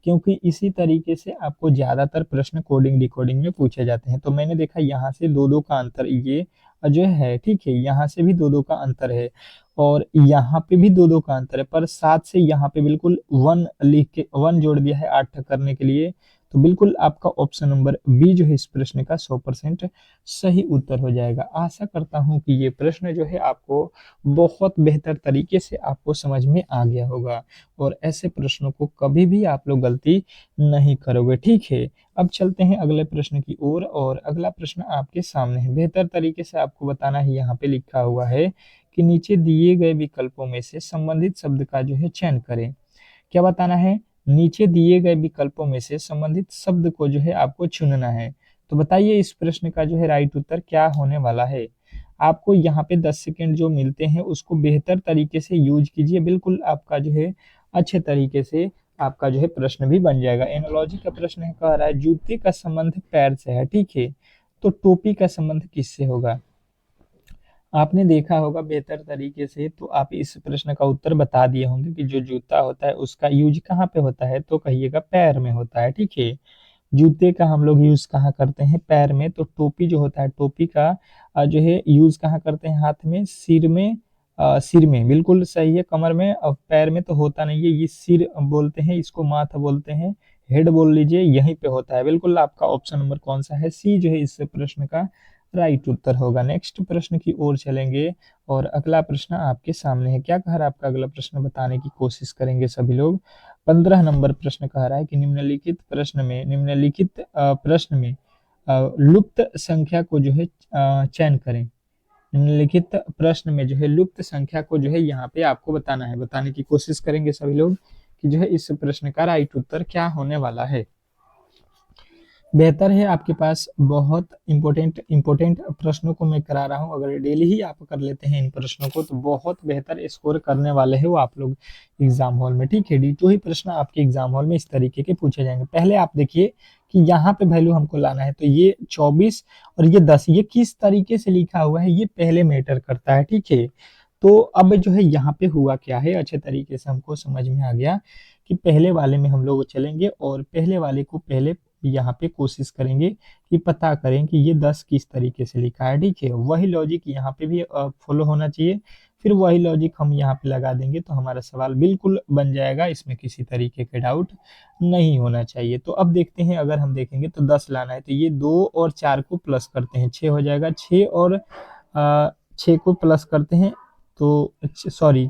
क्योंकि इसी तरीके से आपको ज्यादातर प्रश्न कोडिंग डिकोडिंग में पूछे जाते हैं। तो मैंने देखा यहाँ से दो दो का अंतर ये जो है, ठीक है, यहाँ से भी दो दो का अंतर है, और यहाँ पे भी दो दो का अंतर है, पर साथ से यहाँ पे बिल्कुल वन लिख के वन जोड़ दिया है 8 करने के लिए। तो बिल्कुल आपका ऑप्शन नंबर बी जो है इस प्रश्न का 100% सही उत्तर हो जाएगा। आशा करता हूं कि ये प्रश्न जो है आपको बहुत बेहतर तरीके से आपको समझ में आ गया होगा, और ऐसे प्रश्नों को कभी भी आप लोग गलती नहीं करोगे, ठीक है। अब चलते हैं अगले प्रश्न की ओर, और अगला प्रश्न आपके सामने है। बेहतर तरीके से आपको बताना है, यहाँ पे लिखा हुआ है कि नीचे दिए गए विकल्पों में से संबंधित शब्द का जो है चयन करें। क्या बताना है, नीचे दिए गए विकल्पों में से संबंधित शब्द को जो है आपको चुनना है। तो बताइए इस प्रश्न का जो है राइट उत्तर क्या होने वाला है। आपको यहाँ पे 10 सेकेंड जो मिलते हैं उसको बेहतर तरीके से यूज कीजिए, बिल्कुल आपका जो है अच्छे तरीके से आपका जो है प्रश्न भी बन जाएगा। एनोलॉजी का प्रश्न है, कह रहा है जूते का संबंध पैर से है, ठीक है, तो टोपी का संबंध किससे होगा। आपने देखा होगा बेहतर तरीके से, तो आप इस प्रश्न का उत्तर बता दिए होंगे कि जो जूता होता है उसका यूज कहाँ पे होता है, तो कहिएगा पैर में होता है, ठीक है। जूते का हम लोग यूज कहाँ करते हैं, पैर में। तो टोपी जो होता है, टोपी का जो है यूज कहाँ करते हैं, हाथ में, सिर में, सिर में बिल्कुल सही है, कमर में, और पैर में तो होता नहीं है, ये सिर बोलते हैं, इसको माथा बोलते हैं, हेड बोल लीजिए, यहीं पे होता है। बिल्कुल आपका ऑप्शन नंबर कौन सा है, सी जो है इस प्रश्न का राइट उत्तर होगा। नेक्स्ट प्रश्न की ओर चलेंगे, और अगला प्रश्न आपके सामने है। क्या कह रहा है आपका अगला प्रश्न, बताने की कोशिश करेंगे सभी लोग। 15 नंबर प्रश्न कह रहा है कि निम्नलिखित प्रश्न में लुप्त संख्या को जो है चयन करें। निम्नलिखित प्रश्न में जो है लुप्त संख्या को जो है यहाँ पे आपको बताना है, बताने की कोशिश करेंगे सभी लोग कि जो है इस प्रश्न का राइट उत्तर क्या होने वाला है। बेहतर है आपके पास बहुत इंपॉर्टेंट प्रश्नों को मैं करा रहा हूं, अगर डेली ही आप कर लेते हैं इन प्रश्नों को तो बहुत बेहतर स्कोर करने वाले हैं वो आप लोग एग्जाम हॉल में, ठीक है। D2 ही प्रश्न आपके एग्जाम हॉल में इस तरीके के पूछे जाएंगे। पहले आप देखिए कि यहाँ पे वैल्यू हमको लाना है, तो ये 24 और ये 10, ये किस तरीके से लिखा हुआ है ये पहले मैटर करता है, ठीक है। तो अब जो है यहाँ पे हुआ क्या है, अच्छे तरीके से हमको समझ में आ गया कि पहले वाले में हम लोग चलेंगे, और पहले वाले को पहले यहाँ पे कोशिश करेंगे कि पता करें कि ये 10 किस तरीके से लिखा है, ठीक है। वही लॉजिक यहाँ पे भी फॉलो होना चाहिए, फिर वही लॉजिक हम यहाँ पे लगा देंगे तो हमारा सवाल बिल्कुल बन जाएगा, इसमें किसी तरीके के डाउट नहीं होना चाहिए। तो अब देखते हैं, अगर हम देखेंगे तो 10 लाना है, तो ये 2 और 4 को प्लस करते हैं, 6 हो जाएगा, 6 और 6 को प्लस करते हैं तो सॉरी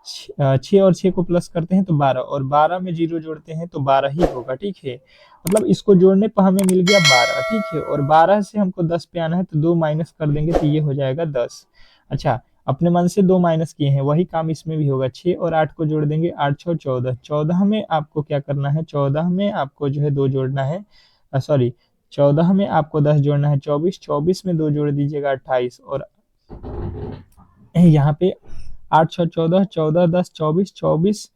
6 और 6 को प्लस करते हैं तो 12, और 12 में 0 जोड़ते हैं तो 12 ही होगा, ठीक है। मतलब इसको जोड़ने पर हमें मिल गया 12, ठीक है, और 12 से हमको 10 पे आना है तो 2 माइनस कर देंगे तो ये हो जाएगा 10। अच्छा, अपने मन से 2 माइनस किए हैं, वही काम इसमें भी होगा। 6 और 8 को जोड़ देंगे, 8 6 14, 14 में आपको क्या करना है, 14 में आपको जो है 2 जोड़ना है, सॉरी 14 में आपको 10 जोड़ना है, 24, 24 में 2 जोड़ दीजिएगा 28, और यहाँ पे 8 6 14, 14 10 24, 24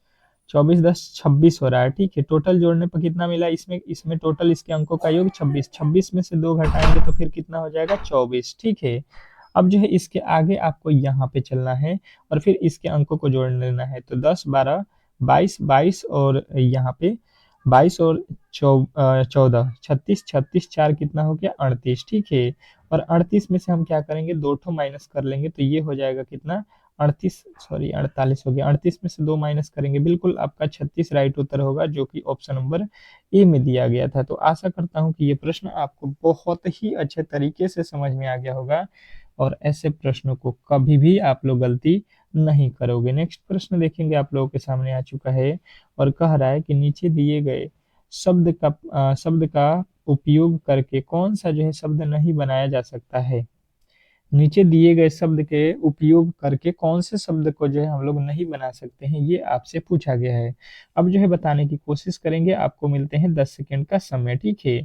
24 10 26 हो रहा है, ठीक है। टोटल जोड़ने पर कितना मिला, इसमें टोटल इसके अंकों का योग 26, 26 में से 2 घटाएंगे तो फिर कितना हो जाएगा 24, ठीक है। अब जो है इसके आगे आपको यहाँ पे चलना है, और फिर इसके अंकों को जोड़ लेना है, तो 10 12 22 22, और यहाँ पे 22 और 14 36, 36 4 कितना हो गया 38, ठीक है। और 38 में से हम क्या करेंगे, 2 ठो माइनस कर लेंगे तो ये हो जाएगा कितना 38, सॉरी 48 हो गया। 38 में से 2 माइनस करेंगे, बिल्कुल आपका 36 राइट उत्तर होगा, जो कि ऑप्शन नंबर ए में दिया गया था। तो आशा करता हूं कि ये प्रश्न आपको बहुत ही अच्छे तरीके से समझ में आ गया होगा, और ऐसे प्रश्नों को कभी भी आप लोग गलती नहीं करोगे। नेक्स्ट प्रश्न देखेंगे, आप लोगों के सामने आ चुका है, और कह रहा है कि नीचे दिए गए शब्द का उपयोग करके कौन सा जो है शब्द नहीं बनाया जा सकता है। नीचे दिए गए शब्द के उपयोग करके कौन से शब्द को जो है हम लोग नहीं बना सकते हैं, ये आपसे पूछा गया है। अब जो है बताने की कोशिश करेंगे, आपको मिलते हैं 10 सेकंड का समय, ठीक है।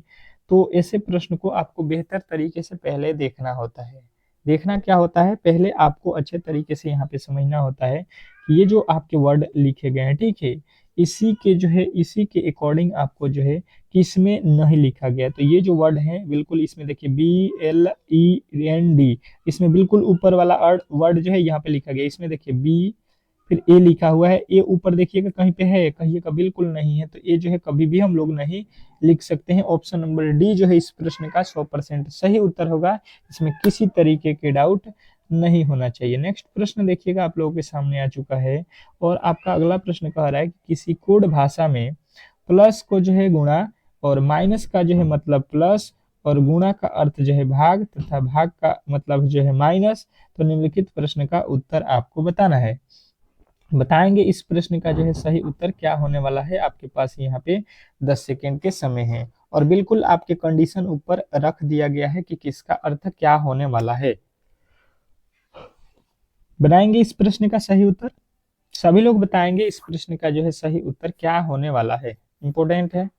तो ऐसे प्रश्न को आपको बेहतर तरीके से पहले देखना होता है। देखना क्या होता है, पहले आपको अच्छे तरीके से यहाँ पे समझना होता है कि ये जो आपके वर्ड लिखे गए हैं, ठीक है, इसी के जो है इसी के अकॉर्डिंग आपको जो है कि इसमें नहीं लिखा गया। तो ये जो वर्ड है बिल्कुल इसमें देखिए BLEND, इसमें बिल्कुल ऊपर वाला वर्ड जो है यहाँ पे लिखा गया। इसमें देखिए बी फिर ए लिखा हुआ है, ए ऊपर देखिएगा कहीं पे है, कहिएगा बिल्कुल नहीं है। तो ए जो है कभी भी हम लोग नहीं लिख सकते हैं। ऑप्शन नंबर डी जो है इस प्रश्न का 100% सही उत्तर होगा, इसमें किसी तरीके के डाउट नहीं होना चाहिए। नेक्स्ट प्रश्न देखिएगा आप लोगों के सामने आ चुका है, और आपका अगला प्रश्न कह रहा है कि किसी कोड भाषा में प्लस को जो है गुणा और माइनस का जो है मतलब प्लस और गुणा का अर्थ जो है भाग तथा भाग का मतलब जो है माइनस, तो निम्नलिखित प्रश्न का उत्तर आपको बताना है। बताएंगे इस प्रश्न का जो है सही उत्तर क्या होने वाला है। आपके पास यहाँ पे 10 सेकेंड के समय है, और बिल्कुल आपके कंडीशन ऊपर रख दिया गया है कि किसका अर्थ क्या होने वाला है। बनाएंगे इस प्रश्न का सही उत्तर, सभी लोग बताएंगे इस प्रश्न का जो है सही उत्तर क्या होने वाला है। इंपॉर्टेंट है,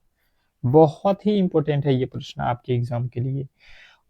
बहुत ही इंपॉर्टेंट है ये प्रश्न आपके एग्जाम के लिए,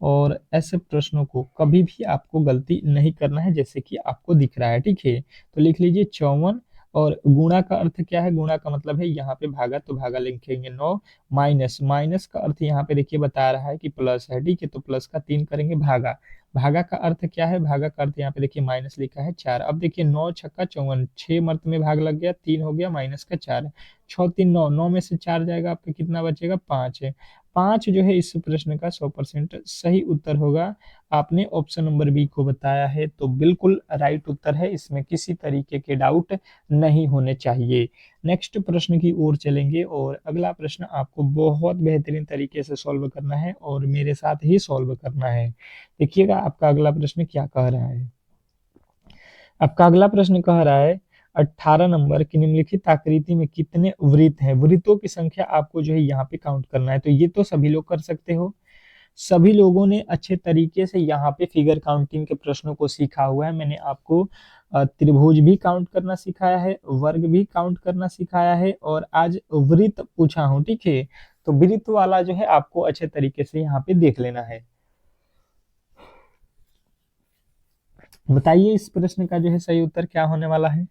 और ऐसे प्रश्नों को कभी भी आपको गलती नहीं करना है जैसे कि आपको दिख रहा है, ठीक है। तो लिख लीजिए 54, और गुणा का अर्थ क्या है, गुणा का मतलब है यहाँ पे भागा, तो भागा लिखेंगे 9, माइनस, माइनस का अर्थ यहाँ पे देखिए बता रहा है कि प्लस है, ठीक है, तो प्लस का 3 करेंगे भागा, भागा का अर्थ क्या है, भागा का अर्थ यहाँ पे देखिए माइनस लिखा है 4। अब देखिए 9 छक्का 54, 6 मर्त में भाग लग गया, 3 हो गया माइनस का 4, 6 3 9, 9 में से 4 जाएगा आपका कितना बचेगा 5 है। 5 जो है इस प्रश्न का 100% सही उत्तर होगा। आपने ऑप्शन नंबर बी को बताया है तो बिल्कुल राइट उत्तर है, इसमें किसी तरीके के डाउट नहीं होने चाहिए। नेक्स्ट प्रश्न की ओर चलेंगे, और अगला प्रश्न आपको बहुत बेहतरीन तरीके से सॉल्व करना है और मेरे साथ ही सॉल्व करना है। देखिएगा आपका अगला प्रश्न क्या कह रहा है। आपका अगला प्रश्न कह रहा है 18 नंबर की निम्नलिखित आकृति में कितने वृत्त हैं, वृत्तों की संख्या आपको जो है यहाँ पे काउंट करना है। तो ये तो सभी लोग कर सकते हो, सभी लोगों ने अच्छे तरीके से यहाँ पे फिगर काउंटिंग के प्रश्नों को सीखा हुआ है। मैंने आपको त्रिभुज भी काउंट करना सिखाया है, वर्ग भी काउंट करना सिखाया है, और आज वृत्त पूछा हूँ, ठीक है। तो वृत्त वाला जो है आपको अच्छे तरीके से यहाँ पे देख लेना है। बताइए इस प्रश्न का जो है सही उत्तर क्या होने वाला है,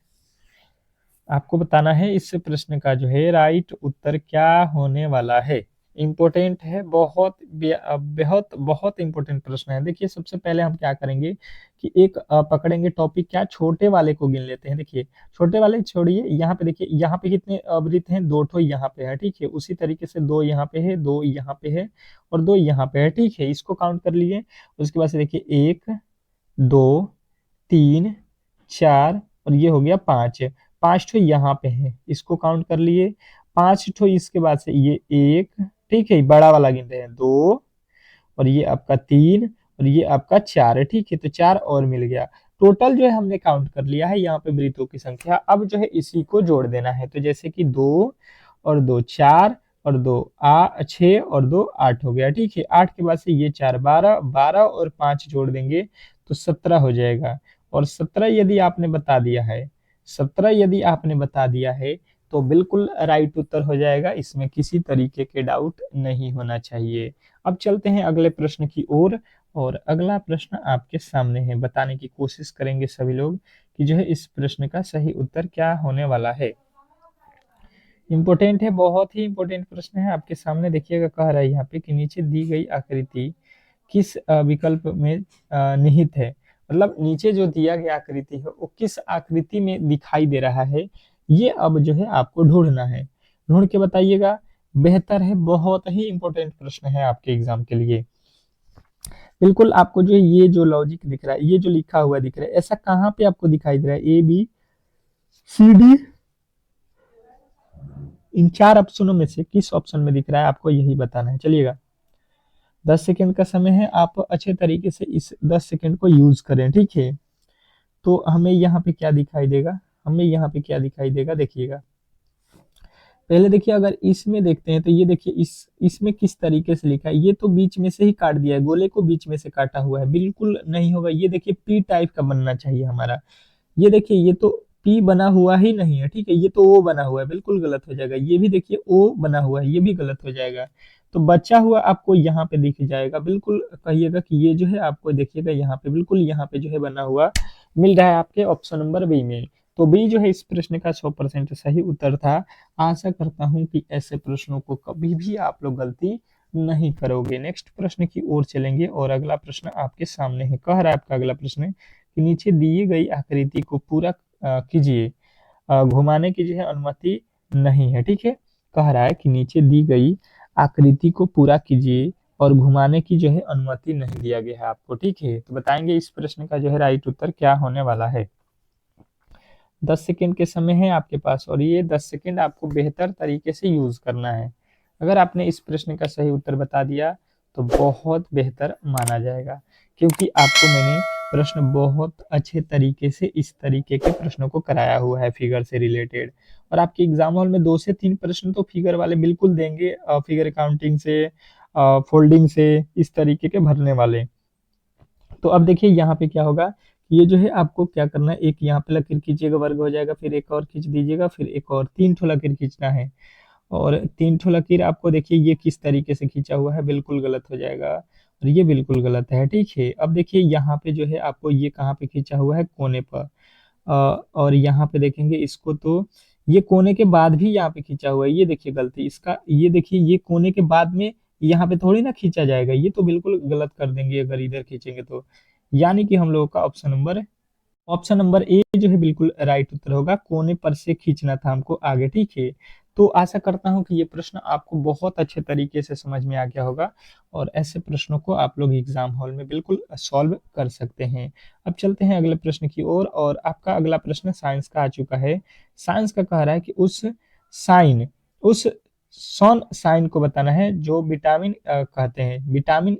आपको बताना है इस प्रश्न का जो है राइट उत्तर क्या होने वाला है। इंपॉर्टेंट है, बहुत बहुत बहुत इंपॉर्टेंट प्रश्न है। देखिए सबसे पहले हम क्या करेंगे कि एक पकड़ेंगे टॉपिक, क्या छोटे वाले को गिन लेते हैं। देखिए छोटे वाले छोड़िए, यहाँ पे देखिए यहाँ पे कितने वृत्त हैं, 2 ठो यहाँ पे है, ठीक है। उसी तरीके से 2 यहाँ पे है, 2 यहाँ पे है, और 2 यहाँ पे है, ठीक है। इसको काउंट कर लीजिए। उसके बाद से देखिए 1 2 3 4, और ये हो गया 5, 5 ठो यहाँ पे है, इसको काउंट कर लिए। 5 ठो इसके बाद से ये 1, ठीक है, बड़ा वाला गिन रहे हैं 2, और ये आपका 3, और ये आपका 4 है, ठीक है। तो 4 और मिल गया। टोटल जो है हमने काउंट कर लिया है यहाँ पे वृत्तों की संख्या। अब जो है इसी को जोड़ देना है। तो जैसे कि 2 और 2 4, और 2 6, और 2 8 हो गया, ठीक है। 8 के बाद से ये 4 12, 12 और 5 जोड़ देंगे तो 17 हो जाएगा। और 17 यदि आपने बता दिया है, 17 यदि आपने बता दिया है तो बिल्कुल राइट उत्तर हो जाएगा, इसमें किसी तरीके के डाउट नहीं होना चाहिए। अब चलते हैं अगले प्रश्न की ओर, और अगला प्रश्न आपके सामने है। बताने की कोशिश करेंगे सभी लोग कि जो है इस प्रश्न का सही उत्तर क्या होने वाला है। इंपॉर्टेंट है, बहुत ही इंपॉर्टेंट प्रश्न है आपके सामने। देखिएगा कह रहा है यहाँ पे कि नीचे दी गई आकृति किस विकल्प में निहित है, मतलब नीचे जो दिया गया आकृति है वो किस आकृति में दिखाई दे रहा है, ये अब जो है आपको ढूंढना है। ढूंढ के बताइएगा, बेहतर है, बहुत ही इंपॉर्टेंट प्रश्न है आपके एग्जाम के लिए। बिल्कुल आपको जो है ये जो लॉजिक दिख रहा है, ये जो लिखा हुआ दिख रहा है, ऐसा कहाँ पे आपको दिखाई दे रहा है, ABCD, इन 4 ऑप्शनों में से किस ऑप्शन में दिख रहा है, आपको यही बताना है। चलिएगा 10 सेकेंड का समय है, आप अच्छे तरीके से इस 10 सेकेंड को यूज करें, ठीक है। तो हमें यहाँ पे क्या दिखाई देगा, हमें यहाँ पे क्या दिखाई देगा, देखिएगा। पहले देखिए अगर इसमें देखते हैं तो ये देखिए इसमें किस तरीके से लिखा है, ये तो बीच में से ही काट दिया है, गोले को बीच में से काटा हुआ है, बिल्कुल नहीं होगा। ये देखिए पी टाइप का बनना चाहिए हमारा। ये देखिए ये तो P बना हुआ ही नहीं है, ठीक है, ये तो O बना हुआ है, बिल्कुल गलत हो जाएगा। ये भी देखिए O बना हुआ है, ये भी गलत हो जाएगा। तो बचा हुआ आपको यहाँ पे दिख जाएगा, बिल्कुल कहिएगा कि ये जो है आपको देखिएगा यहाँ पे बिल्कुल यहाँ पे जो है बना हुआ मिल रहा है आपके ऑप्शन नंबर बी में। तो बी जो है इस प्रश्न का 100% सही उत्तर था। आशा करता हूँ कि ऐसे प्रश्नों को कभी भी आप लोग गलती नहीं करोगे। नेक्स्ट प्रश्न की ओर चलेंगे और अगला प्रश्न आपके सामने है। कह रहा है आपका अगला प्रश्न कि नीचे दी गई आकृति को पूरा कीजिए, घुमाने की जो है अनुमति नहीं है, ठीक है। कह रहा है कि नीचे दी गई आकृति को पूरा कीजिए और घुमाने की जो है अनुमति नहीं दिया गया है आपको, ठीक है। तो बताएंगे इस प्रश्न का जो है राइट उत्तर क्या होने वाला है। 10 सेकंड के समय है आपके पास और ये 10 सेकंड आपको बेहतर तरीके से यूज करना है। अगर आपने इस प्रश्न का सही उत्तर बता दिया तो बहुत बेहतर माना जाएगा, क्योंकि आपको मैंने प्रश्न बहुत अच्छे तरीके से इस तरीके के प्रश्नों को कराया हुआ है फिगर से रिलेटेड। और आपके एग्जाम हॉल में 2 से 3 प्रश्न तो फिगर वाले बिल्कुल देंगे, फिगर काउंटिंग से, फोल्डिंग से, इस तरीके के भरने वाले। तो अब देखिए यहाँ पे क्या होगा, ये जो है आपको क्या करना है, एक यहाँ पे लकीर खींचिएगा, वर्ग हो जाएगा, फिर एक और खींच दीजिएगा, फिर एक और 3 ठो लकीर खींचना है। और 3 ठो लकीर आपको देखिए ये किस तरीके से खींचा हुआ है, बिल्कुल गलत हो जाएगा और ये बिल्कुल गलत है, ठीक है। अब देखिए यहाँ पे जो है आपको ये कहाँ पे खींचा हुआ है, कोने पर। और यहाँ पे देखेंगे इसको तो ये कोने के बाद भी यहाँ पे खींचा हुआ है, ये देखिए गलती इसका, ये देखिए ये कोने के बाद में यहाँ पे थोड़ी ना खींचा जाएगा, ये तो बिल्कुल गलत कर देंगे अगर इधर खींचेंगे तो। यानी कि हम लोगों का ऑप्शन नंबर ए जो है बिल्कुल राइट उत्तर होगा, कोने पर से खींचना था हमको आगे, ठीक है। तो आशा करता हूं कि ये प्रश्न आपको बहुत अच्छे तरीके से समझ में आ गया होगा और ऐसे प्रश्नों को आप लोग एग्जाम हॉल में बिल्कुल सॉल्व कर सकते हैं। अब चलते हैं अगले प्रश्न की ओर और आपका अगला प्रश्न साइंस का आ चुका है। साइंस का कह रहा है कि उस सन साइन को बताना है जो विटामिन कहते हैं। विटामिन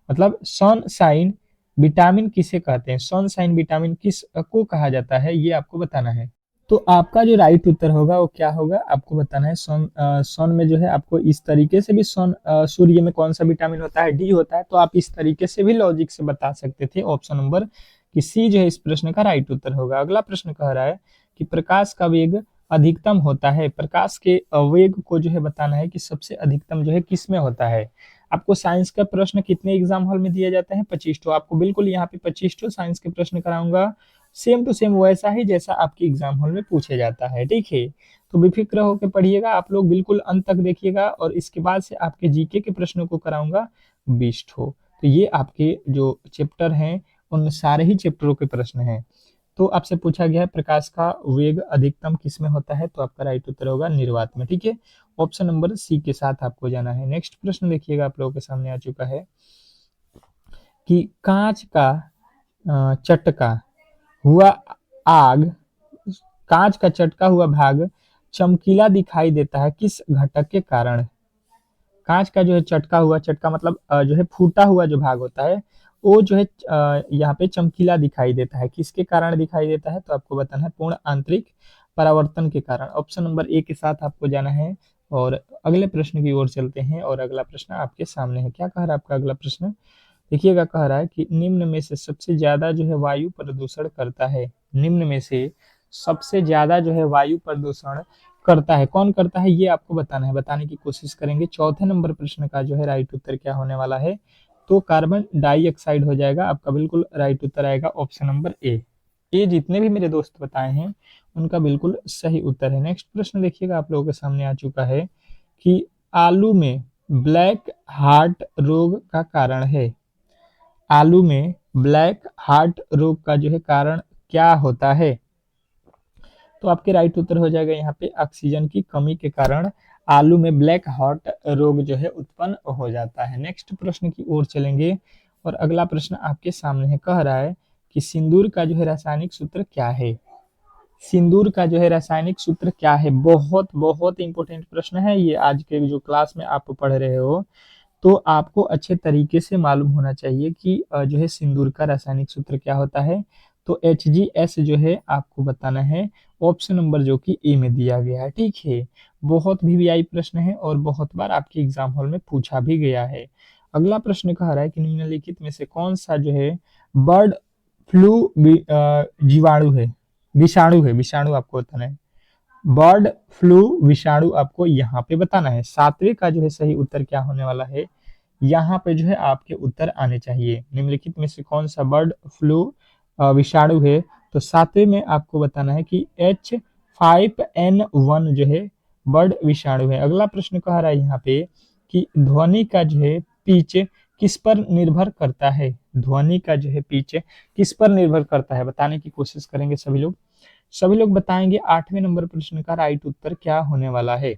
मतलब सनशाइन विटामिन किसे कहते हैं, सनशाइन विटामिन किस को कहा जाता है, ये आपको बताना है। तो आपका जो राइट उत्तर होगा वो क्या होगा, आपको बताना है। सन में जो है आपको इस तरीके से भी सूर्य में कौन सा विटामिन होता है, डी होता है। तो आप इस तरीके से भी लॉजिक से बता सकते थे। ऑप्शन नंबर कि सी जो है इस प्रश्न का राइट उत्तर होगा। अगला प्रश्न कह रहा है कि प्रकाश का वेग अधिकतम होता है, प्रकाश के वेग को जो है बताना है कि सबसे अधिकतम जो है किस में होता है। आपको साइंस का प्रश्न कितने एग्जाम हॉल में दिया जाता है, 25 ठो। आपको बिल्कुल यहाँ पे 25 ठो साइंस के प्रश्न कराऊंगा, सेम टू सेम वैसा ही जैसा आपके एग्जाम हॉल में पूछे जाता है, ठीक है। तो बेफिक्र होकर पढ़िएगा आप लोग, बिल्कुल अंत तक देखिएगा और इसके बाद से आपके जीके के प्रश्नों को कराऊंगा 20 ठो। तो ये आपके जो चैप्टर हैं उन सारे ही चैप्टरों के प्रश्न हैं। तो आपसे पूछा गया है प्रकाश का वेग अधिकतम किस में होता है, तो आपका राइट उत्तर होगा निर्वात में, ठीक है। ऑप्शन नंबर सी के साथ आपको जाना है। नेक्स्ट प्रश्न देखिएगा आप लोगों के सामने आ चुका है कि कांच का चटका हुआ आग कांच का चटका हुआ भाग चमकीला दिखाई देता है किस घटक के कारण। कांच का जो है चटका मतलब जो है फूटा हुआ जो भाग होता है वो जो है यहाँ पे चमकीला दिखाई देता है, किसके कारण दिखाई देता है, तो आपको बताना है पूर्ण आंतरिक परावर्तन के कारण। ऑप्शन नंबर ए के साथ आपको जाना है और अगले प्रश्न की ओर चलते हैं और अगला प्रश्न आपके सामने है। क्या कह रहा है आपका अगला प्रश्न, देखिएगा। कह रहा है कि निम्न में से सबसे ज्यादा जो है वायु प्रदूषण करता है, निम्न में से सबसे ज्यादा जो है वायु प्रदूषण करता है, कौन करता है, ये आपको बताना है, बताने की कोशिश करेंगे। चौथे नंबर प्रश्न का जो है राइट उत्तर क्या होने वाला है, तो कार्बन डाइऑक्साइड हो जाएगा। आपका बिल्कुल राइट उत्तर आएगा ऑप्शन नंबर ए। ये जितने भी मेरे दोस्त बताए हैं उनका बिल्कुल सही उत्तर है। नेक्स्ट प्रश्न देखिएगा आप लोगों के सामने आ चुका है कि आलू में ब्लैक हार्ट रोग का कारण है, आलू में ब्लैक हार्ट रोग का जो है कारण क्या होता है, तो आपके राइट उत्तर हो जाएगा यहाँ पे ऑक्सीजन की कमी के कारण आलू में ब्लैक हार्ट रोग जो है उत्पन्न हो जाता है। नेक्स्ट प्रश्न की ओर चलेंगे और अगला प्रश्न आपके सामने है। कह रहा है कि सिंदूर का जो है रासायनिक सूत्र क्या है, सिंदूर का जो है रासायनिक सूत्र क्या है। बहुत बहुत इंपॉर्टेंट प्रश्न है ये, आज के जो क्लास में आप पढ़ रहे हो तो आपको अच्छे तरीके से मालूम होना चाहिए कि जो है सिंदूर का रासायनिक सूत्र क्या होता है। तो HGS जो है आपको बताना है, ऑप्शन नंबर जो कि ए में दिया गया है, ठीक है। बहुत वीवीआई प्रश्न है और बहुत बार आपके एग्जाम हॉल में पूछा भी गया है। अगला प्रश्न कह रहा है कि निम्नलिखित में से कौन सा जो है बर्ड फ्लू जीवाणु है, विषाणु है, विषाणु आपको बताना है। बर्ड फ्लू विषाणु आपको यहाँ पे बताना है। 7वें का जो है सही उत्तर क्या होने वाला है, यहाँ पे जो है आपके उत्तर आने चाहिए। निम्नलिखित में से कौन सा बर्ड फ्लू विषाणु है, तो 7वें में आपको बताना है कि H5N1 जो है बर्ड विषाणु है। अगला प्रश्न कह रहा है यहाँ पे कि ध्वनि का जो है पिच किस पर निर्भर करता है, ध्वनि का जो है पिच किस पर निर्भर करता है, बताने की कोशिश करेंगे सभी लोग। सभी लोग बताएंगे 8वें नंबर प्रश्न का राइट उत्तर क्या होने वाला है।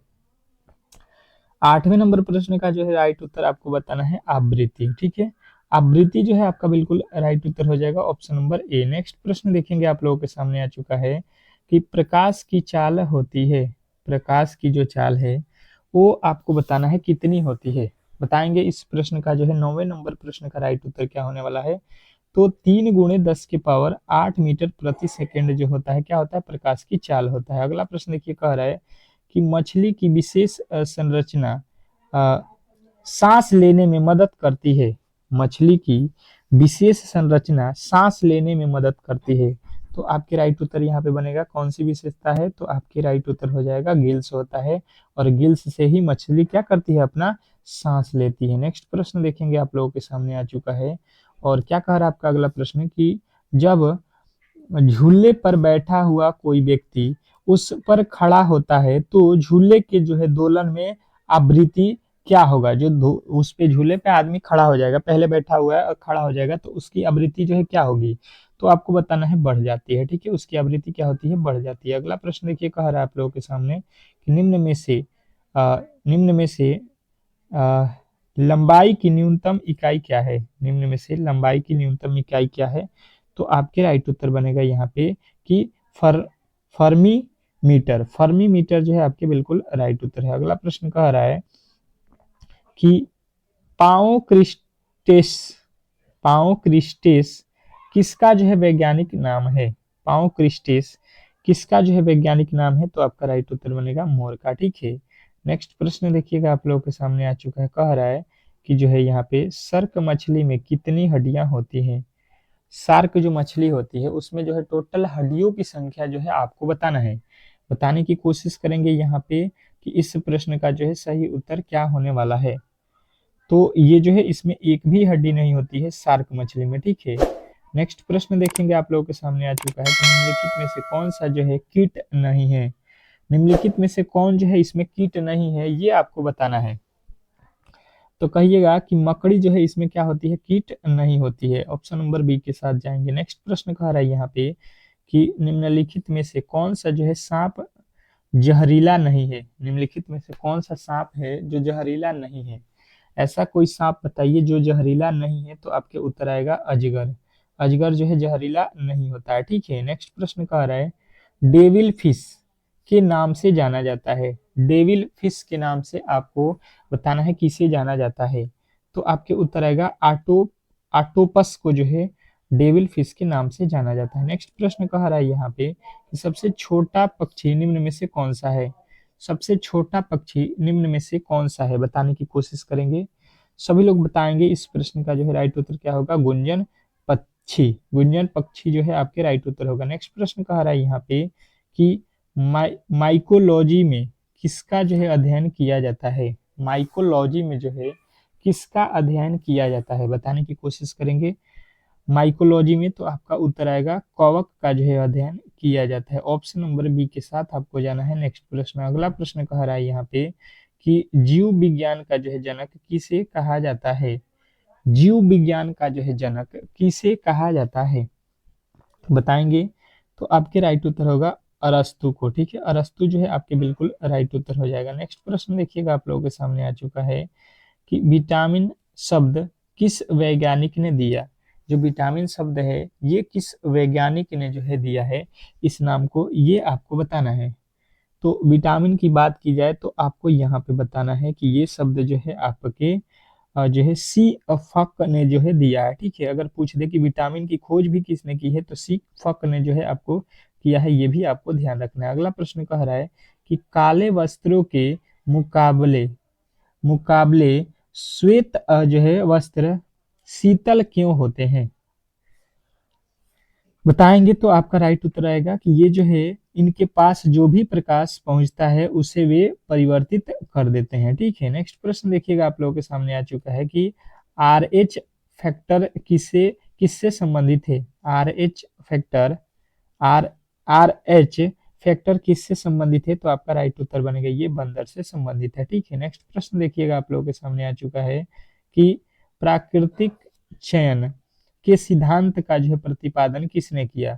8वें नंबर प्रश्न का जो है राइट उत्तर आपको बताना है आवृत्ति, ठीक है। आवृत्ति जो है आपका बिल्कुल राइट उत्तर हो जाएगा, ऑप्शन नंबर ए। नेक्स्ट प्रश्न देखेंगे, आप लोगों के सामने आ चुका है कि प्रकाश की चाल होती है, प्रकाश की जो चाल है वो आपको बताना है कितनी होती है, बताएंगे। इस प्रश्न का जो है 9वें नंबर प्रश्न का राइट उत्तर क्या होने वाला है, तो 3 × 10⁸ मीटर प्रति सेकेंड जो होता है क्या होता है, प्रकाश की चाल होता है। अगला प्रश्न देखिए, कह रहा है कि मछली की विशेष संरचना सांस लेने में मदद करती है, मछली की विशेष संरचना सांस लेने में मदद करती है। तो आपके राइट उत्तर यहाँ पे बनेगा कौन सी विशेषता है, तो आपके राइट उत्तर हो जाएगा गिल्स होता है, और गिल्स से ही मछली क्या करती है, अपना सांस लेती है। नेक्स्ट प्रश्न देखेंगे, आप लोगों के सामने आ चुका है, और क्या कह रहा है आपका अगला प्रश्न कि जब झूले पर बैठा हुआ कोई व्यक्ति उस पर खड़ा होता है तो झूले के जो है दोलन में आवृत्ति क्या होगा, जो उस पे झूले पे आदमी खड़ा हो जाएगा, पहले बैठा हुआ है और खड़ा हो जाएगा, तो उसकी आवृत्ति जो है क्या होगी, तो आपको बताना है बढ़ जाती है, ठीक है, उसकी आवृत्ति क्या होती है, बढ़ जाती है। अगला प्रश्न देखिए, कह रहा है आप लोगों के सामने कि निम्न में से लंबाई की न्यूनतम इकाई क्या है, निम्न में से लंबाई की न्यूनतम इकाई क्या है, तो आपके राइट उत्तर बनेगा यहाँ पे कि फर्मी मीटर, फर्मी मीटर जो है आपके बिल्कुल राइट उत्तर है। अगला प्रश्न कह रहा है कि पाओ क्रिस्टेस, पाओ क्रिस्टेस किसका जो है वैज्ञानिक नाम है, पाओ क्रिस्टेस किसका जो है वैज्ञानिक नाम है, तो आपका राइट उत्तर बनेगा मोर का, ठीक है। नेक्स्ट प्रश्न देखिएगा, आप लोगों के सामने आ चुका है, कह रहा है कि जो है यहाँ पे सर्क मछली में कितनी हड्डियां होती हैं, शार्क जो मछली होती है उसमें जो है टोटल हड्डियों की संख्या जो है आपको बताना है, बताने की कोशिश करेंगे यहाँ पे कि इस प्रश्न का जो है सही उत्तर क्या होने वाला है। तो ये जो है इसमें एक भी हड्डी नहीं होती है शार्क मछली में, ठीक है। नेक्स्ट प्रश्न देखेंगे, आप लोगों के सामने आ चुका है कि निम्नलिखित में से कौन सा जो है कीट नहीं है, निम्नलिखित में से कौन जो है इसमें कीट नहीं है, ये आपको बताना है। तो कहिएगा कि मकड़ी जो है इसमें क्या होती है, कीट नहीं होती है, ऑप्शन नंबर बी के साथ जाएंगे। नेक्स्ट प्रश्न कह रहा है यहाँ पे कि निम्नलिखित में से कौन सा जो है सांप जहरीला नहीं है, निम्नलिखित में से कौन सा सांप है जो जहरीला नहीं है, ऐसा कोई सांप बताइए जो जहरीला नहीं है, तो आपके उत्तर आएगा अजगर, अजगर जो है जहरीला नहीं होता है, ठीक है। नेक्स्ट प्रश्न कह रहा है डेविल फिश के नाम से जाना जाता है, डेविल फिश के नाम से आपको बताना है किसे जाना जाता है, तो आपके उत्तर आएगा आटोपस को जो है डेविल फिश के नाम से जाना जाता है। नेक्स्ट प्रश्न कह रहा है यहाँ पे कि सबसे छोटा पक्षी निम्न में से कौन सा है, सबसे छोटा पक्षी निम्न में से कौन सा है, बताने की कोशिश करेंगे। सभी लोग बताएंगे इस प्रश्न का जो है राइट उत्तर क्या होगा, गुंजन पक्षी, गुंजन पक्षी जो है आपके राइट उत्तर होगा। नेक्स्ट प्रश्न कह रहा है यहाँ पे कि माइकोलॉजी में किसका जो है अध्ययन किया जाता है, माइकोलॉजी में जो है किसका अध्ययन किया जाता है, बताने की कोशिश करेंगे। माइकोलॉजी में तो आपका उत्तर आएगा कवक का जो है अध्ययन किया जाता है, ऑप्शन नंबर बी के साथ आपको जाना है। नेक्स्ट प्रश्न, अगला प्रश्न कह रहा है यहाँ पे कि जीव विज्ञान का जो है जनक किसे कहा जाता है, जीव विज्ञान का जो है जनक किसे कहा जाता है, बताएंगे। तो आपके राइट उत्तर होगा अरस्तु को, ठीक है, अरस्तु जो है आपके बिल्कुल राइट उत्तर हो जाएगा। नेक्स्ट प्रश्न देखिएगा, आप लोगों के सामने आ चुका है कि विटामिन शब्द किस वैज्ञानिक ने दिया, जो विटामिन शब्द है ये किस वैज्ञानिक ने जो है दिया है इस नाम को, ये आपको बताना है। तो विटामिन की बात की जाए तो आपको यहाँ पे बताना है कि ये शब्द जो है आपके जो है सी फक ने जो है दिया है, ठीक है। अगर पूछ दे कि विटामिन की खोज भी किसने की है, तो सी फक ने जो है आपको किया है, ये भी आपको ध्यान रखना है। अगला प्रश्न कह रहा है कि काले वस्त्रों के मुकाबले मुकाबले श्वेत जो है वस्त्र शीतल क्यों होते हैं, बताएंगे तो आपका राइट उत्तर आएगा कि ये जो है इनके पास जो भी प्रकाश पहुंचता है उसे वे परिवर्तित कर देते हैं। ठीक है, नेक्स्ट प्रश्न देखिएगा आप लोगों के सामने आ चुका है कि आर एच फैक्टर किससे किससे संबंधित है। R H factor R R H factor किससे संबंधित है, तो आपका राइट उत्तर बनेगा ये बंदर से संबंधित है। ठीक है, नेक्स्ट प्रश्न देखिएगा आप लोगों के सामने आ चुका है कि प्राकृतिक चयन के सिद्धांत का जो है प्रतिपादन किसने किया।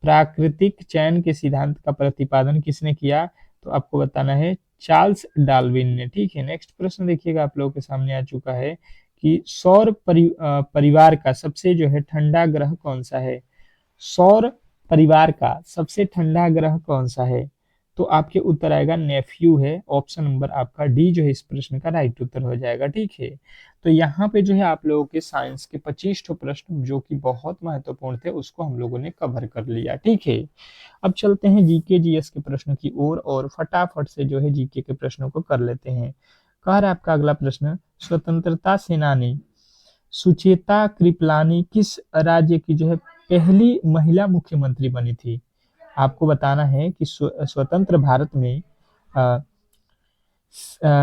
प्राकृतिक चयन के सिद्धांत का प्रतिपादन किसने किया, तो आपको बताना है चार्ल्स डार्विन ने। ठीक है, नेक्स्ट प्रश्न देखिएगा आप लोगों के सामने आ चुका है कि परिवार का सबसे जो है ठंडा ग्रह कौन सा है। सौर परिवार का सबसे ठंडा ग्रह कौन सा है, तो आपके उत्तर आएगा नेफ्यू है। ऑप्शन नंबर आपका डी जो है इस प्रश्न का राइट उत्तर हो जाएगा। ठीक है, तो यहाँ पे जो है आप लोगों के साइंस के 25 प्रश्न जो कि बहुत महत्वपूर्ण थे उसको हम लोगों ने कवर कर लिया। ठीक है, अब चलते हैं जीके जीएस के प्रश्नों की ओर और फटाफट से जो है जीके के प्रश्नों को कर लेते हैं। कह रहा है आपका अगला प्रश्न, स्वतंत्रता सेनानी सुचेता कृपलानी किस राज्य की जो है पहली महिला मुख्यमंत्री बनी थी। आपको बताना है कि स्वतंत्र भारत में अ,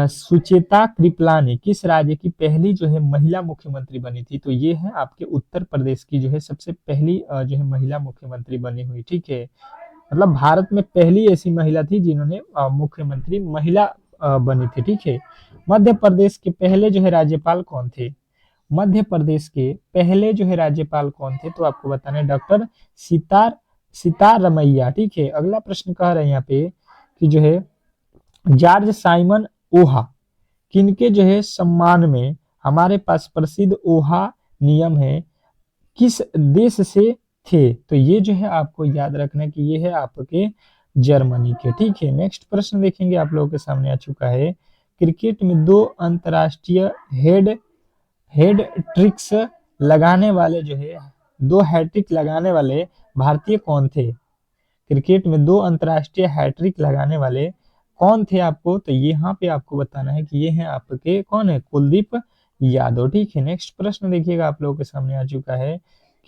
सुचेता कृपलानी किस राज्य की पहली जो है महिला मुख्यमंत्री बनी थी, तो ये है आपके उत्तर प्रदेश की जो है सबसे पहली जो है महिला मुख्यमंत्री बनी हुई। ठीक है, मतलब भारत में पहली ऐसी महिला थी जिन्होंने मुख्यमंत्री महिला बनी थी। ठीक है, मध्य प्रदेश के पहले जो है राज्यपाल कौन थे। मध्य प्रदेश के पहले जो है राज्यपाल कौन थे, तो आपको बताना है डॉक्टर सीतारमैया। ठीक है, अगला प्रश्न कह रहे हैं यहाँ पे कि जो है जॉर्ज साइमन ओहा किनके जो है सम्मान में हमारे पास प्रसिद्ध ओहा नियम है किस देश से थे, तो ये जो है आपको याद रखना कि ये है आपके जर्मनी के। ठीक है, नेक्स्ट प्रश्न देखेंगे आप लोगों के सामने आ चुका है, क्रिकेट में दो अंतरराष्ट्रीय हेड हेड ट्रिक्स लगाने वाले जो है दो हैट्रिक लगाने वाले भारतीय कौन थे। क्रिकेट में दो अंतरराष्ट्रीय हैट्रिक लगाने वाले कौन थे आपको, तो यहाँ पे आपको बताना है कि ये हैं आपके कौन है, कुलदीप यादव। ठीक है, नेक्स्ट प्रश्न देखिएगा आप लोगों के सामने आ चुका है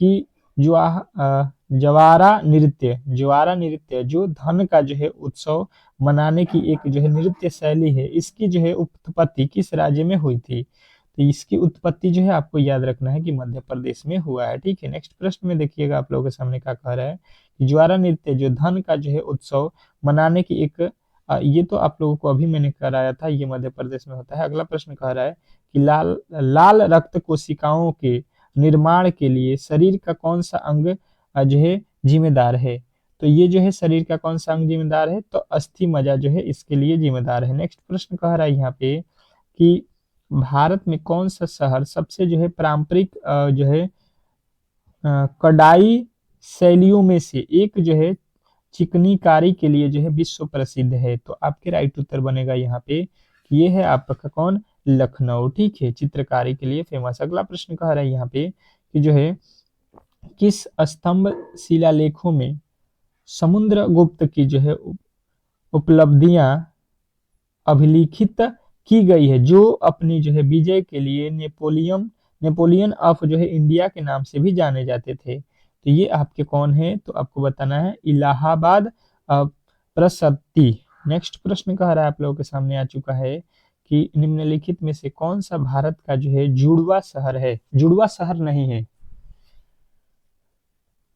कि ज्वारा नृत्य जो धन का जो है उत्सव मनाने की एक जो है नृत्य शैली है, इसकी जो है उत्पत्ति किस राज्य में हुई थी, तो इसकी उत्पत्ति जो है आपको याद रखना है कि मध्य प्रदेश में हुआ है। ठीक है, नेक्स्ट प्रश्न में देखिएगा आप लोगों के सामने क्या कह रहा है कि ज्वारा नृत्य जो धन का जो है उत्सव मनाने की एक ये तो आप लोगों को अभी मैंने कराया था, ये मध्य प्रदेश में होता है। अगला प्रश्न कह रहा है कि लाल लाल रक्त कोशिकाओं के निर्माण के लिए शरीर का कौन सा अंग जो है जिम्मेदार है, तो ये जो है शरीर का कौन सा अंग जिम्मेदार है, तो अस्थि मज्जा जो है इसके लिए जिम्मेदार है। नेक्स्ट प्रश्न कह रहा है यहाँ पे कि भारत में कौन सा शहर सबसे जो है पारंपरिक जो है कढ़ाई शैलियों में से एक जो है चिकनीकारी के लिए जो है विश्व प्रसिद्ध है, तो आपके राइट उत्तर बनेगा यहाँ पे कि ये है आपका कौन, लखनऊ। ठीक है, चित्रकारी के लिए फेमस। अगला प्रश्न कह रहा है यहाँ पे कि जो है किस स्तंभ शिलालेखों में समुद्रगुप्त की जो है उपलब्धियां अभिलिखित की गई है, जो अपनी जो है विजय के लिए नेपोलियन ऑफ जो है इंडिया के नाम से भी जाने जाते थे, तो ये आपके कौन है, तो आपको बताना है इलाहाबाद प्रशस्ति। नेक्स्ट प्रश्न कह रहा है आप लोगों के सामने आ चुका है कि निम्नलिखित में से कौन सा भारत का जो है जुड़वा शहर है, जुड़वा शहर नहीं है,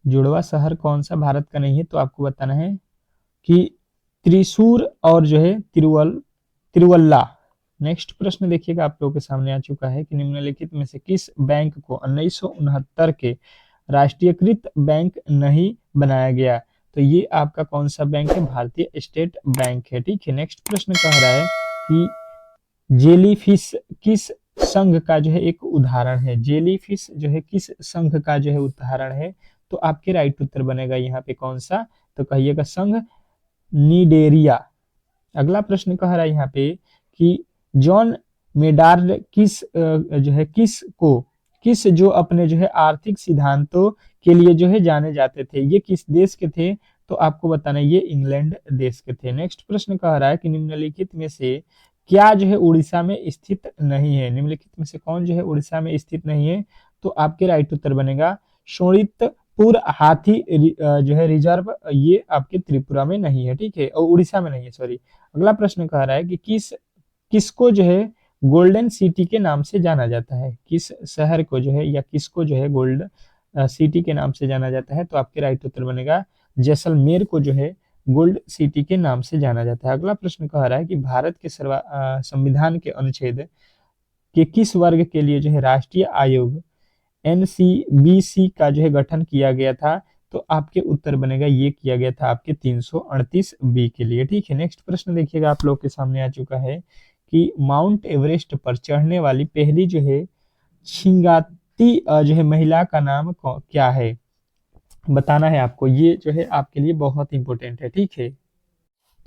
जुड़वा शहर कौन सा भारत का नहीं है, तो आपको बताना है कि त्रिशूर और जो है तिरुवल्ला। नेक्स्ट प्रश्न देखिएगा आप लोगों के सामने आ चुका है कि निम्नलिखित में से किस बैंक को 1969 के राष्ट्रीयकृत बैंक नहीं बनाया गया, तो ये आपका कौन सा बैंक है, भारतीय स्टेट बैंक है। ठीक है, नेक्स्ट प्रश्न कह रहा है कि जेलीफिश किस संघ का जो है एक उदाहरण है, जेलीफिश जो है किस संघ का जो है उदाहरण है, तो आपके राइट उत्तर बनेगा यहाँ पे कौन सा, तो कहिएगा संघ नीडेरिया। अगला प्रश्न कह रहा है यहाँ पे कि जॉन मेडार्ड किस जो अपने जो है आर्थिक सिद्धांतों के लिए जो है जाने जाते थे, ये किस देश के थे, तो आपको बताना है ये इंग्लैंड देश के थे। नेक्स्ट प्रश्न कह रहा है कि निम्नलिखित में से क्या जो है उड़ीसा में स्थित नहीं है, निम्नलिखित में से कौन जो है उड़ीसा में स्थित नहीं है, तो आपके राइट उत्तर बनेगा शोणित जयपुर हाथी जो है रिजर्व, ये आपके त्रिपुरा में नहीं है, ठीक है, और उड़ीसा में नहीं है, सॉरी। अगला प्रश्न कह रहा है कि किसको जो है गोल्डन सिटी के नाम से जाना जाता है, किस शहर को जो है या किसको जो है गोल्ड सिटी के नाम से जाना जाता है, तो आपके राइट उत्तर बनेगा जैसलमेर को जो है गोल्ड सिटी के नाम से जाना जाता है। अगला प्रश्न कह रहा है कि भारत के संविधान के अनुच्छेद के किस वर्ग के लिए जो है राष्ट्रीय आयोग एनसीबीसी का जो है गठन किया गया था, तो आपके उत्तर बनेगा ये किया गया था आपके 338 बी के लिए, ठीक है। नेक्स्ट प्रश्न देखिएगा, आप लोग के सामने आ चुका है कि माउंट एवरेस्ट पर चढ़ने वाली पहली जो है छिंगाती जो है महिला का नाम क्या है, बताना है आपको, ये जो है आपके लिए बहुत इंपॉर्टेंट है, ठीक है।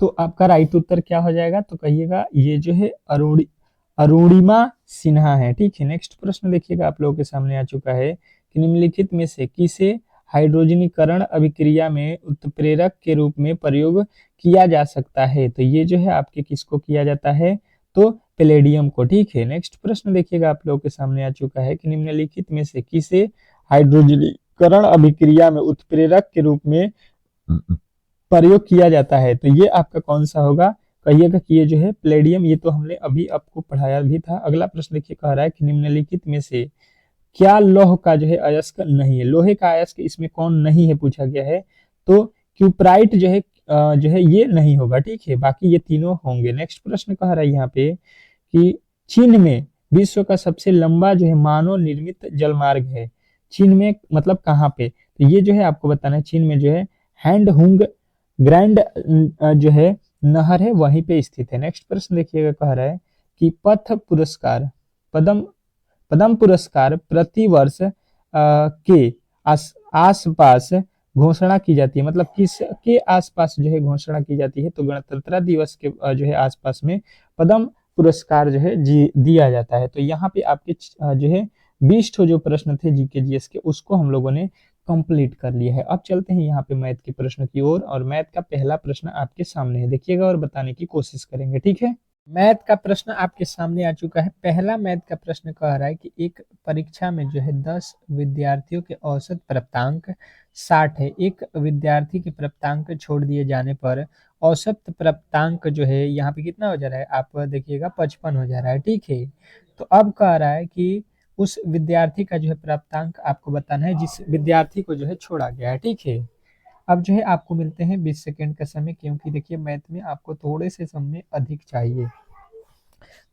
तो आपका राइट उत्तर क्या हो जाएगा, तो कहिएगा ये जो है अरुणिमा सिन्हा है, ठीक है। नेक्स्ट प्रश्न देखिएगा, आप लोगों के सामने आ चुका है कि निम्नलिखित में से किसे हाइड्रोजनीकरण अभिक्रिया में उत्प्रेरक के रूप में प्रयोग किया जा सकता है, तो ये जो है आपके किसको किया जाता है, तो पैलेडियम को, ठीक है। नेक्स्ट प्रश्न देखिएगा, आप लोगों के सामने आ चुका है कि निम्नलिखित में से किसे हाइड्रोजनीकरण अभिक्रिया में उत्प्रेरक के रूप में प्रयोग किया जाता है, तो ये आपका कौन सा होगा, कहिएगा कि ये जो है प्लेडियम, ये तो हमने अभी आपको पढ़ाया भी था। अगला प्रश्न देखिए, कह रहा है कि निम्नलिखित में से क्या लौह का जो है अयस्क नहीं है, लोहे का अयस्क इसमें कौन नहीं है पूछा गया है, तो क्यूप्राइट जो है ये नहीं होगा, ठीक है, बाकी ये तीनों होंगे। नेक्स्ट प्रश्न कह रहा है यहाँ पे कि चीन में विश्व का सबसे लंबा जो है मानव निर्मित जलमार्ग है, चीन में मतलब कहाँ पे, तो ये जो है आपको बताना है, चीन में जो है हैंड हुंग ग्रैंड जो है नहर है वहीं पे स्थित है। नेक्स्ट प्रश्न देखिएगा, कह रहा है कि पथ पुरस्कार पद्म पद्म पुरस्कार प्रति वर्ष के आसपास घोषणा की जाती है, मतलब किस के आसपास जो है घोषणा की जाती है, तो गणतंत्र दिवस के जो है आसपास में पद्म पुरस्कार जो है दिया जाता है। तो यहाँ पे आपके जो है 20 जो प्रश्न थे जीके जीएस के, उसको हम लोगों ने कंप्लीट कर लिया है। अब चलते हैं यहाँ पे मैथ के प्रश्न की ओर, और मैथ का पहला प्रश्न आपके सामने है, देखिएगा और बताने की कोशिश करेंगे, ठीक है। मैथ का प्रश्न आपके सामने आ चुका है। पहला मैथ का प्रश्न कह रहा है कि एक परीक्षा में जो है 10 विद्यार्थियों के औसत प्राप्तांक 60 है, एक विद्यार्थी के प्राप्तांक छोड़ दिए जाने पर औसत प्राप्तांक जो है यहाँ पे कितना हो जा रहा है, आप देखिएगा 55 हो जा रहा है, ठीक है। तो अब कह रहा है कि उस विद्यार्थी का जो है प्राप्तांक आपको बताना है जिस विद्यार्थी को जो है छोड़ा गया है, ठीक है। अब जो है आपको मिलते हैं 20 सेकंड का समय, क्योंकि देखिए मैथ में आपको थोड़े से समय अधिक चाहिए,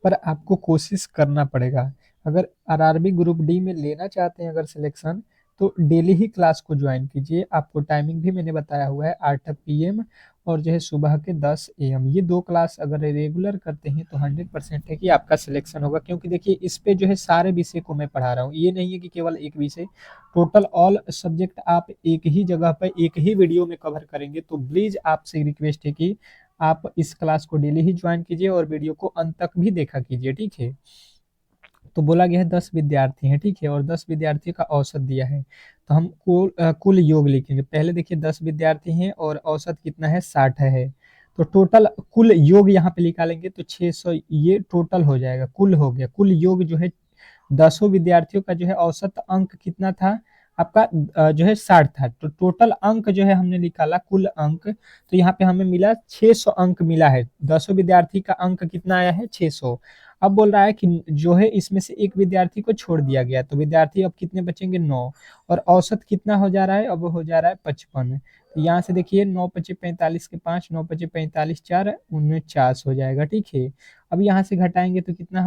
पर आपको कोशिश करना पड़ेगा। अगर आरआरबी ग्रुप डी में लेना चाहते हैं अगर सिलेक्शन, तो डेली ही क्लास को ज्वाइन कीजिए। आपको टाइमिंग भी मैंने बताया हुआ है, 8 पीएम और जो है सुबह के 10 एम, ये 2 क्लास अगर रेगुलर करते हैं तो 100% है कि आपका सिलेक्शन होगा। क्योंकि देखिए इस पे जो है सारे विषय को मैं पढ़ा रहा हूँ, ये नहीं है कि केवल एक विषय, टोटल ऑल सब्जेक्ट आप एक ही जगह पर एक ही वीडियो में कवर करेंगे। तो प्लीज़ आपसे रिक्वेस्ट है कि आप इस क्लास को डेली ही ज्वाइन कीजिए और वीडियो को अंत तक भी देखा कीजिए, ठीक है। तो बोला गया है 10 विद्यार्थी हैं, ठीक है, और 10 विद्यार्थियों का औसत दिया है, तो हम कुल योग लिखेंगे। पहले देखिए 10 विद्यार्थी हैं और औसत कितना है, 60 है, तो टोटल कुल योग यहाँ पे निकालेंगे तो 600, ये टोटल हो जाएगा, कुल हो गया। कुल योग जो है 10 विद्यार्थियों का जो है औसत अंक कितना था आपका, जो है 60 था, तो टोटल अंक जो है हमने निकाला कुल अंक, तो यहाँ पे हमें मिला 600 अंक मिला है। 10 विद्यार्थी का अंक कितना आया है, 600। अब बोल रहा है कि जो है इसमें से एक विद्यार्थी को छोड़ दिया गया, तो विद्यार्थी अब कितने बचेंगे, 9, और औसत कितना हो जा रहा है, अब हो जा रहा है 55। तो यहाँ से देखिए 9 पचे 45 के 5, 9 पचे 45, 4 49 हो जाएगा, ठीक है। अब यहाँ से घटाएंगे तो कितना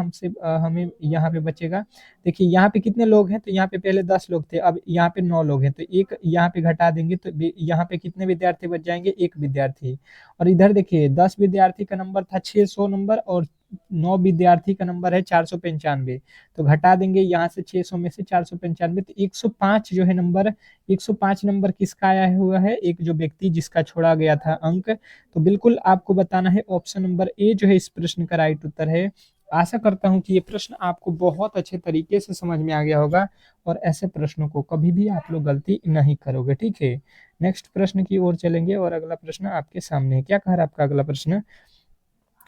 हमें यहाँ पे बचेगा, देखिए यहाँ पे कितने लोग हैं, तो यहाँ पे पहले 10 लोग थे, अब यहाँ पे 9 लोग हैं, तो एक यहाँ पे घटा देंगे तो यहाँ पे कितने विद्यार्थी बच जाएंगे, एक विद्यार्थी। और इधर देखिए 10 विद्यार्थी का नंबर था 600 नंबर, और 9 विद्यार्थी का नंबर है 495, तो घटा देंगे यहाँ से 600 में से 495, तो 105 जो है नंबर, 105 नंबर किसका आया हुआ है, एक जो व्यक्ति जिसका छोड़ा गया था अंक। तो बिल्कुल आपको बताना है ऑप्शन नंबर ए जो है इस प्रश्न का राइट उत्तर है। आशा करता हूं कि ये प्रश्न आपको बहुत अच्छे तरीके से समझ में आ गया होगा, और ऐसे प्रश्नों को कभी भी आप लोग गलती नहीं करोगे, ठीक है। नेक्स्ट प्रश्न की ओर चलेंगे, और अगला प्रश्न आपके सामने है। क्या कह रहा है आपका अगला प्रश्न,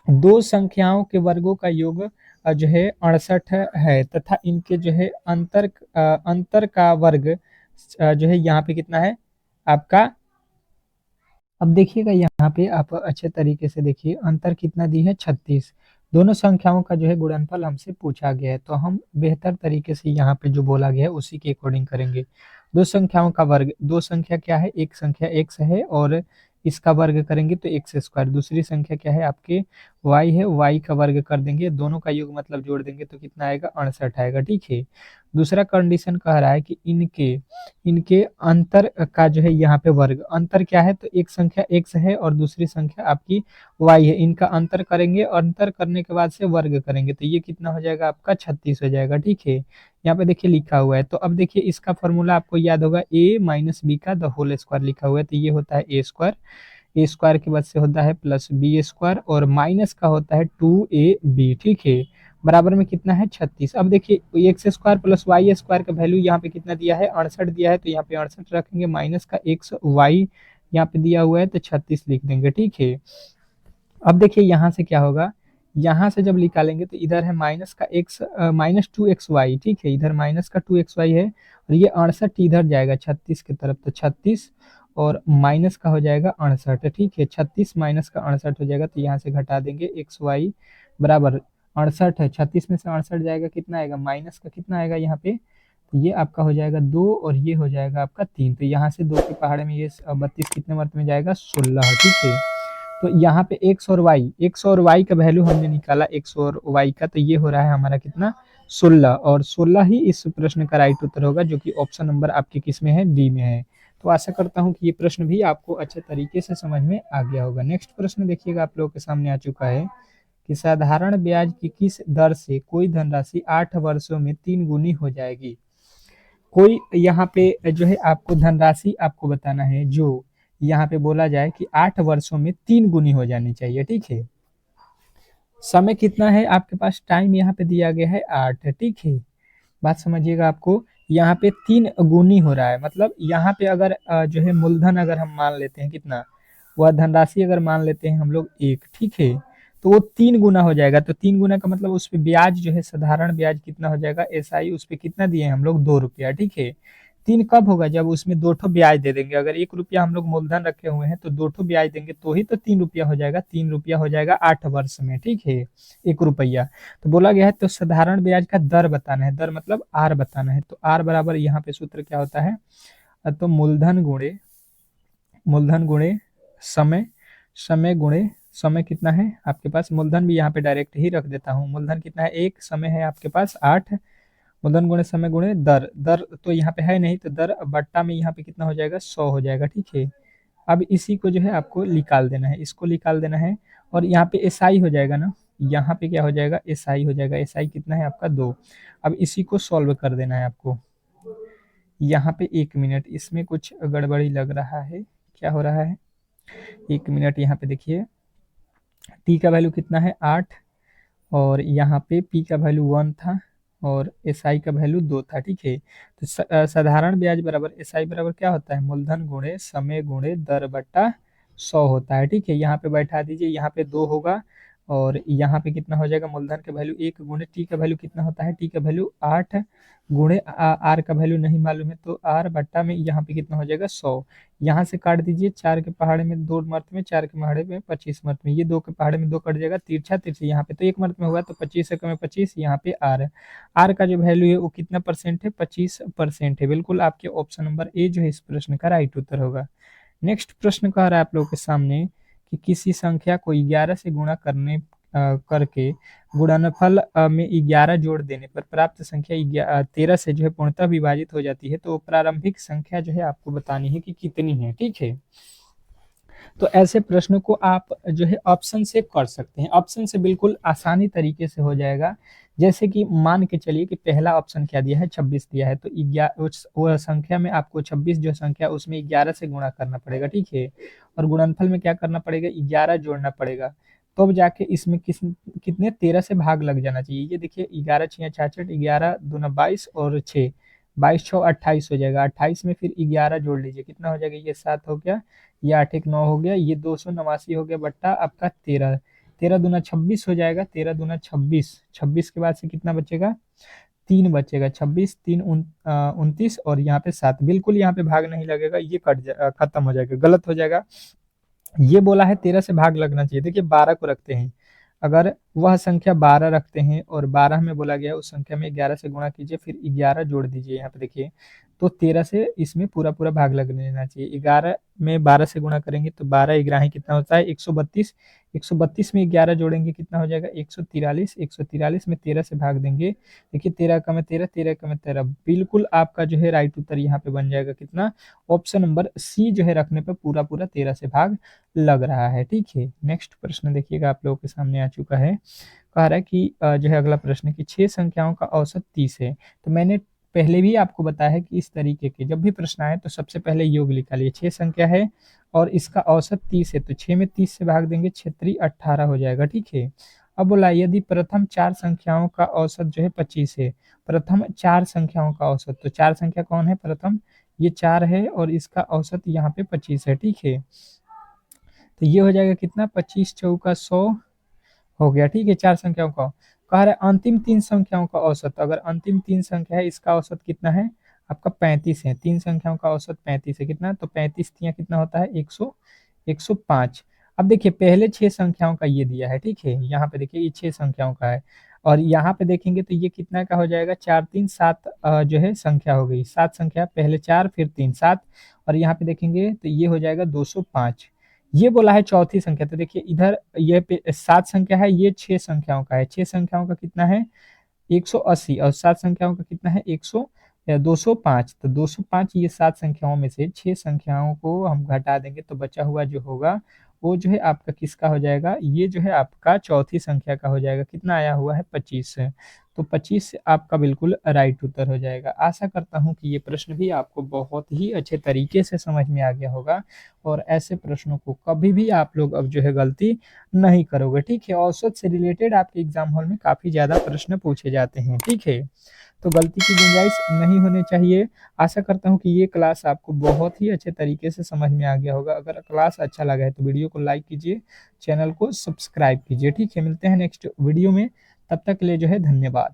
दो संख्याओं के वर्गों का योग जो है 68 है तथा इनके जो है अंतर का वर्ग जो है यहाँ पे कितना है आपका। अब देखिएगा यहाँ पे आप अच्छे तरीके से देखिए, अंतर कितना दी है 36। दोनों संख्याओं का जो है गुणनफल हमसे पूछा गया है, तो हम बेहतर तरीके से यहाँ पे जो बोला गया है उसी के अकॉर्डिंग करेंगे। दो संख्याओं का वर्ग, दो संख्या क्या है, एक संख्या x है और इसका वर्ग करेंगे तो एक्स स्क्वायर। दूसरी संख्या क्या है आपके y है, y का वर्ग कर देंगे, दोनों का योग मतलब जोड़ देंगे तो कितना आएगा 68 आएगा। ठीक है, दूसरा कंडीशन कह रहा है कि इनके इनके अंतर का जो है यहाँ पे वर्ग, अंतर क्या है तो एक संख्या x है और दूसरी संख्या आपकी y है, इनका अंतर करेंगे, अंतर करने के बाद से वर्ग करेंगे तो ये कितना हो जाएगा आपका 36 हो जाएगा। ठीक है, यहाँ पे देखिए लिखा हुआ है, तो अब देखिए इसका फॉर्मूला आपको याद होगा a माइनस बी का द होल स्क्वायर लिखा हुआ है, तो ये होता है ए स्क्वायर, ए स्क्वायर के बाद से होता है प्लस बी स्क्वायर और माइनस का होता है 2ab। ठीक है, बराबर में कितना है 36। अब देखिए x square plus y square का वैल्यू यहाँ पे कितना दिया है 68 दिया है, तो यहाँ पे 68 रखेंगे, माइनस का एक्स वाई यहाँ पे दिया हुआ है तो 36 लिख देंगे। ठीक है, अब देखिए यहाँ से क्या होगा, यहाँ से जब निकालेंगे तो इधर है माइनस का एक्स माइनस 2xy। ठीक है, इधर माइनस का 2xy है और ये 68 इधर जाएगा 36 की तरफ, तो 36 और माइनस का हो जाएगा 68। ठीक है, 36 माइनस का 68 हो जाएगा, तो यहाँ से घटा देंगे xy बराबर 68 है, 36 में से 68 जाएगा कितना आएगा, माइनस का कितना आएगा यहाँ पे, तो ये आपका हो जाएगा 2 और ये हो जाएगा आपका 3, तो यहाँ से 2 के पहाड़े में ये 32 कितने वर्त में जाएगा 16। ठीक है, तो यहाँ पे एक्स और वाई का वैल्यू हमने निकाला एक्स और वाई का, तो ये हो रहा है हमारा कितना 16, और 16 ही इस प्रश्न का राइट उत्तर होगा, जो कि ऑप्शन नंबर आपके किस में है, डी में है। तो आशा करता हूँ कि ये प्रश्न भी आपको अच्छे तरीके से समझ में आ गया होगा। नेक्स्ट प्रश्न देखिएगा आप लोगों के सामने आ चुका है कि साधारण ब्याज की किस दर से कोई धनराशि 8 वर्षों में 3 गुनी हो जाएगी। कोई यहाँ पे जो है आपको धनराशि आपको बताना है, जो यहाँ पे बोला जाए कि 8 वर्षों में 3 गुनी हो जानी चाहिए। ठीक है, समय कितना है आपके पास, टाइम यहाँ पे दिया गया है 8। ठीक है, बात समझिएगा, आपको यहाँ पे 3 गुनी हो रहा है, मतलब यहाँ पे अगर जो है मूलधन अगर हम मान लेते हैं कितना, वह धनराशि अगर मान लेते हैं हम लोग 1। ठीक है, तो वो 3 गुना हो जाएगा, तो 3 गुना का मतलब उस पे ब्याज जो है साधारण ब्याज कितना हो जाएगा, एसआई उस पे कितना दिए हैं हम लोग 2 रुपया। ठीक है, 3 कब होगा, जब उसमें 2 ठो ब्याज दे देंगे, अगर 1 रुपया हम लोग मूलधन रखे हुए हैं तो 2 ठो ब्याज देंगे तो ही तो 3 रुपया हो जाएगा, 3 रुपया हो जाएगा 8 वर्ष में। ठीक है, 1 रुपया, तो बोला गया है तो साधारण ब्याज का दर बताना है, दर मतलब आर बताना है, तो आर बराबर यहाँ पे सूत्र क्या होता है, तो मूलधन गुणे समय, समय गुणे समय कितना है आपके पास, मूलधन भी यहाँ पे डायरेक्ट ही रख देता हूँ, मूलधन कितना है 1, समय है आपके पास 8, मूलधन गुणे समय गुणे दर, दर तो यहाँ पे है नहीं, तो दर बट्टा में यहाँ पे कितना हो जाएगा 100 हो जाएगा। ठीक है, अब इसी को जो है आपको निकाल देना है, इसको निकाल देना है, और यहाँ पे एसआई हो जाएगा ना, यहाँ पे क्या हो जाएगा एसआई हो जाएगा, एसआई कितना है आपका 2। अब इसी को सॉल्व कर देना है आपको, यहाँ पे 1 मिनट, इसमें कुछ गड़बड़ी लग रहा है, क्या हो रहा है, 1 मिनट, यहाँ पे देखिए टी का वैल्यू कितना है 8 और यहाँ पे पी का वैल्यू 1 था और एस आई का वैल्यू 2 था। ठीक है, तो साधारण ब्याज बराबर एस आई बराबर क्या होता है, मूलधन गुणे समय गुणे दर बट्टा 100 होता है। ठीक है, यहाँ पे बैठा दीजिए, यहाँ पे 2 होगा और यहाँ पे कितना हो जाएगा, मूलधन का वैल्यू 1 गुणे टी का वैल्यू कितना होता है, टी का वैल्यू 8 गुणे आर का वैल्यू नहीं मालूम है, तो आर बट्टा में यहाँ पे कितना हो जाएगा 100, यहाँ से काट दीजिए, 4 के पहाड़े में 2 मर्त में, 4 के पहाड़े में 25 मर्त में, ये 2 के पहाड़े में 2 कट जाएगा, तिरछा तिरछी यहाँ पे तो 1 मर्त में हुआ, तो 25 से कम है 25, यहाँ पे आर है, आर का जो वैल्यू है वो कितना परसेंट है, 25% है। बिल्कुल आपके ऑप्शन नंबर ए जो है इस प्रश्न का राइट उत्तर होगा। नेक्स्ट प्रश्न कह रहा है आप लोगों के सामने कि किसी संख्या को 11 से गुणा करके गुणनफल में 11 जोड़ देने पर प्राप्त संख्या 13 से जो है पूर्णतः विभाजित हो जाती है, तो प्रारंभिक संख्या जो है आपको बतानी है कि कितनी है। ठीक है, तो ऐसे प्रश्नों को आप जो है ऑप्शन से कर सकते हैं, ऑप्शन से बिल्कुल आसानी तरीके से हो जाएगा। जैसे कि मान के चलिए कि पहला ऑप्शन क्या दिया है 26 दिया है, तो वो संख्या में आपको 26 जो संख्या उसमें 11 से गुणा करना पड़ेगा। ठीक है, और गुणनफल में क्या करना पड़ेगा, 11 जोड़ना पड़ेगा, तब जाके इसमें कितने 13 से भाग लग जाना चाहिए। ये देखिए 11 6 66, 11 दूना 22 और 6 22 6 28 हो जाएगा, 28 में फिर 11 जोड़ लीजिए कितना हो जाएगा, ये 7 हो गया, ये 8 1 9 हो गया, ये 289 हो गया बट्टा आपका 13, 13 दूना 26 हो जाएगा, 13 दूना 26, 26 के बाद से कितना बचेगा 3 बचेगा, 26 3 29 और यहाँ पे 7, बिल्कुल यहाँ पे भाग नहीं लगेगा, ये खत्म हो जाएगा, गलत हो जाएगा। ये बोला है 13 से भाग लगना चाहिए। देखिए 12 को रखते हैं, अगर वह संख्या 12 रखते हैं और 12 में बोला गया उस संख्या में 11 से गुणा कीजिए, फिर 11 जोड़ दीजिए। यहाँ पे देखिए तो 13 से इसमें पूरा पूरा भाग लगने देना चाहिए। 11 में 12 से गुणा करेंगे तो 12 11 कितना होता है 132, 132 में 11 जोड़ेंगे कितना हो जाएगा 143, 143 में 13 से भाग देंगे। देखिए 13 का में 13, 13 का में 13, बिल्कुल आपका जो है राइट उत्तर यहाँ पे बन जाएगा कितना, ऑप्शन नंबर सी जो है रखने पर पूरा पूरा 13 से भाग लग रहा है। ठीक है, नेक्स्ट प्रश्न देखिएगा आप लोगों के सामने आ चुका है। कह रहा है कि जो है अगला प्रश्न कि 6 संख्याओं का औसत 30 है। तो मैंने पहले भी आपको बताया है कि इस तरीके के जब भी प्रश्न आए तो सबसे पहले योग लिखा लिए, 6 संख्या है और इसका औसत 30 है, तो 6 में 30 से भाग देंगे, 6 18 हो जाएगा। ठीक है, अब बोला यदि प्रथम 4 संख्याओं का औसत जो है 25 है, प्रथम 4 संख्याओं का औसत, तो 4 संख्या कौन है प्रथम, ये 4 है और इसका औसत यहाँ पे 25 है। ठीक है, तो ये हो जाएगा कितना 25 चौका 100 हो गया। ठीक है, 4 संख्याओं का कह रहा है अंतिम 3 संख्याओं का औसत, अगर अंतिम 3 संख्या है इसका औसत कितना है आपका 35 है, 3 संख्याओं का औसत 35 है, कितना तो 35 तिया कितना होता है 105। अब देखिए पहले 6 संख्याओं का ये दिया है। ठीक है, यहाँ पे देखिए ये 6 संख्याओं का है और यहाँ पे देखेंगे तो ये कितना का हो जाएगा 4 3 7 जो है संख्या हो गई, 7 संख्या, पहले 4 फिर 3 7 और यहाँ पे देखेंगे तो ये हो जाएगा 205। ये बोला है चौथी संख्या, तो देखिए इधर ये 7 संख्या है, ये 6 संख्याओं का है, 6 संख्याओं का कितना है 180 और 7 संख्याओं का कितना है 205, तो 205 ये 7 संख्याओं में से 6 संख्याओं को हम घटा देंगे तो बचा हुआ जो होगा वो जो है आपका किसका हो जाएगा, ये जो है आपका चौथी संख्या का हो जाएगा, कितना आया हुआ है 25, तो 25 आपका बिल्कुल राइट उत्तर हो जाएगा। आशा करता हूँ कि ये प्रश्न भी आपको बहुत ही अच्छे तरीके से समझ में आ गया होगा और ऐसे प्रश्नों को कभी भी आप लोग अब जो है गलती नहीं करोगे। ठीक है, औसत से रिलेटेड आपके एग्जाम हॉल में काफी ज्यादा प्रश्न पूछे जाते हैं। ठीक है, तो गलती की गुंजाइश नहीं होनी चाहिए। आशा करता हूँ कि ये क्लास आपको बहुत ही अच्छे तरीके से समझ में आ गया होगा। अगर क्लास अच्छा लगा है तो वीडियो को लाइक कीजिए, चैनल को सब्सक्राइब कीजिए। ठीक है, मिलते हैं नेक्स्ट वीडियो में, तब तक के लिए जो है धन्यवाद।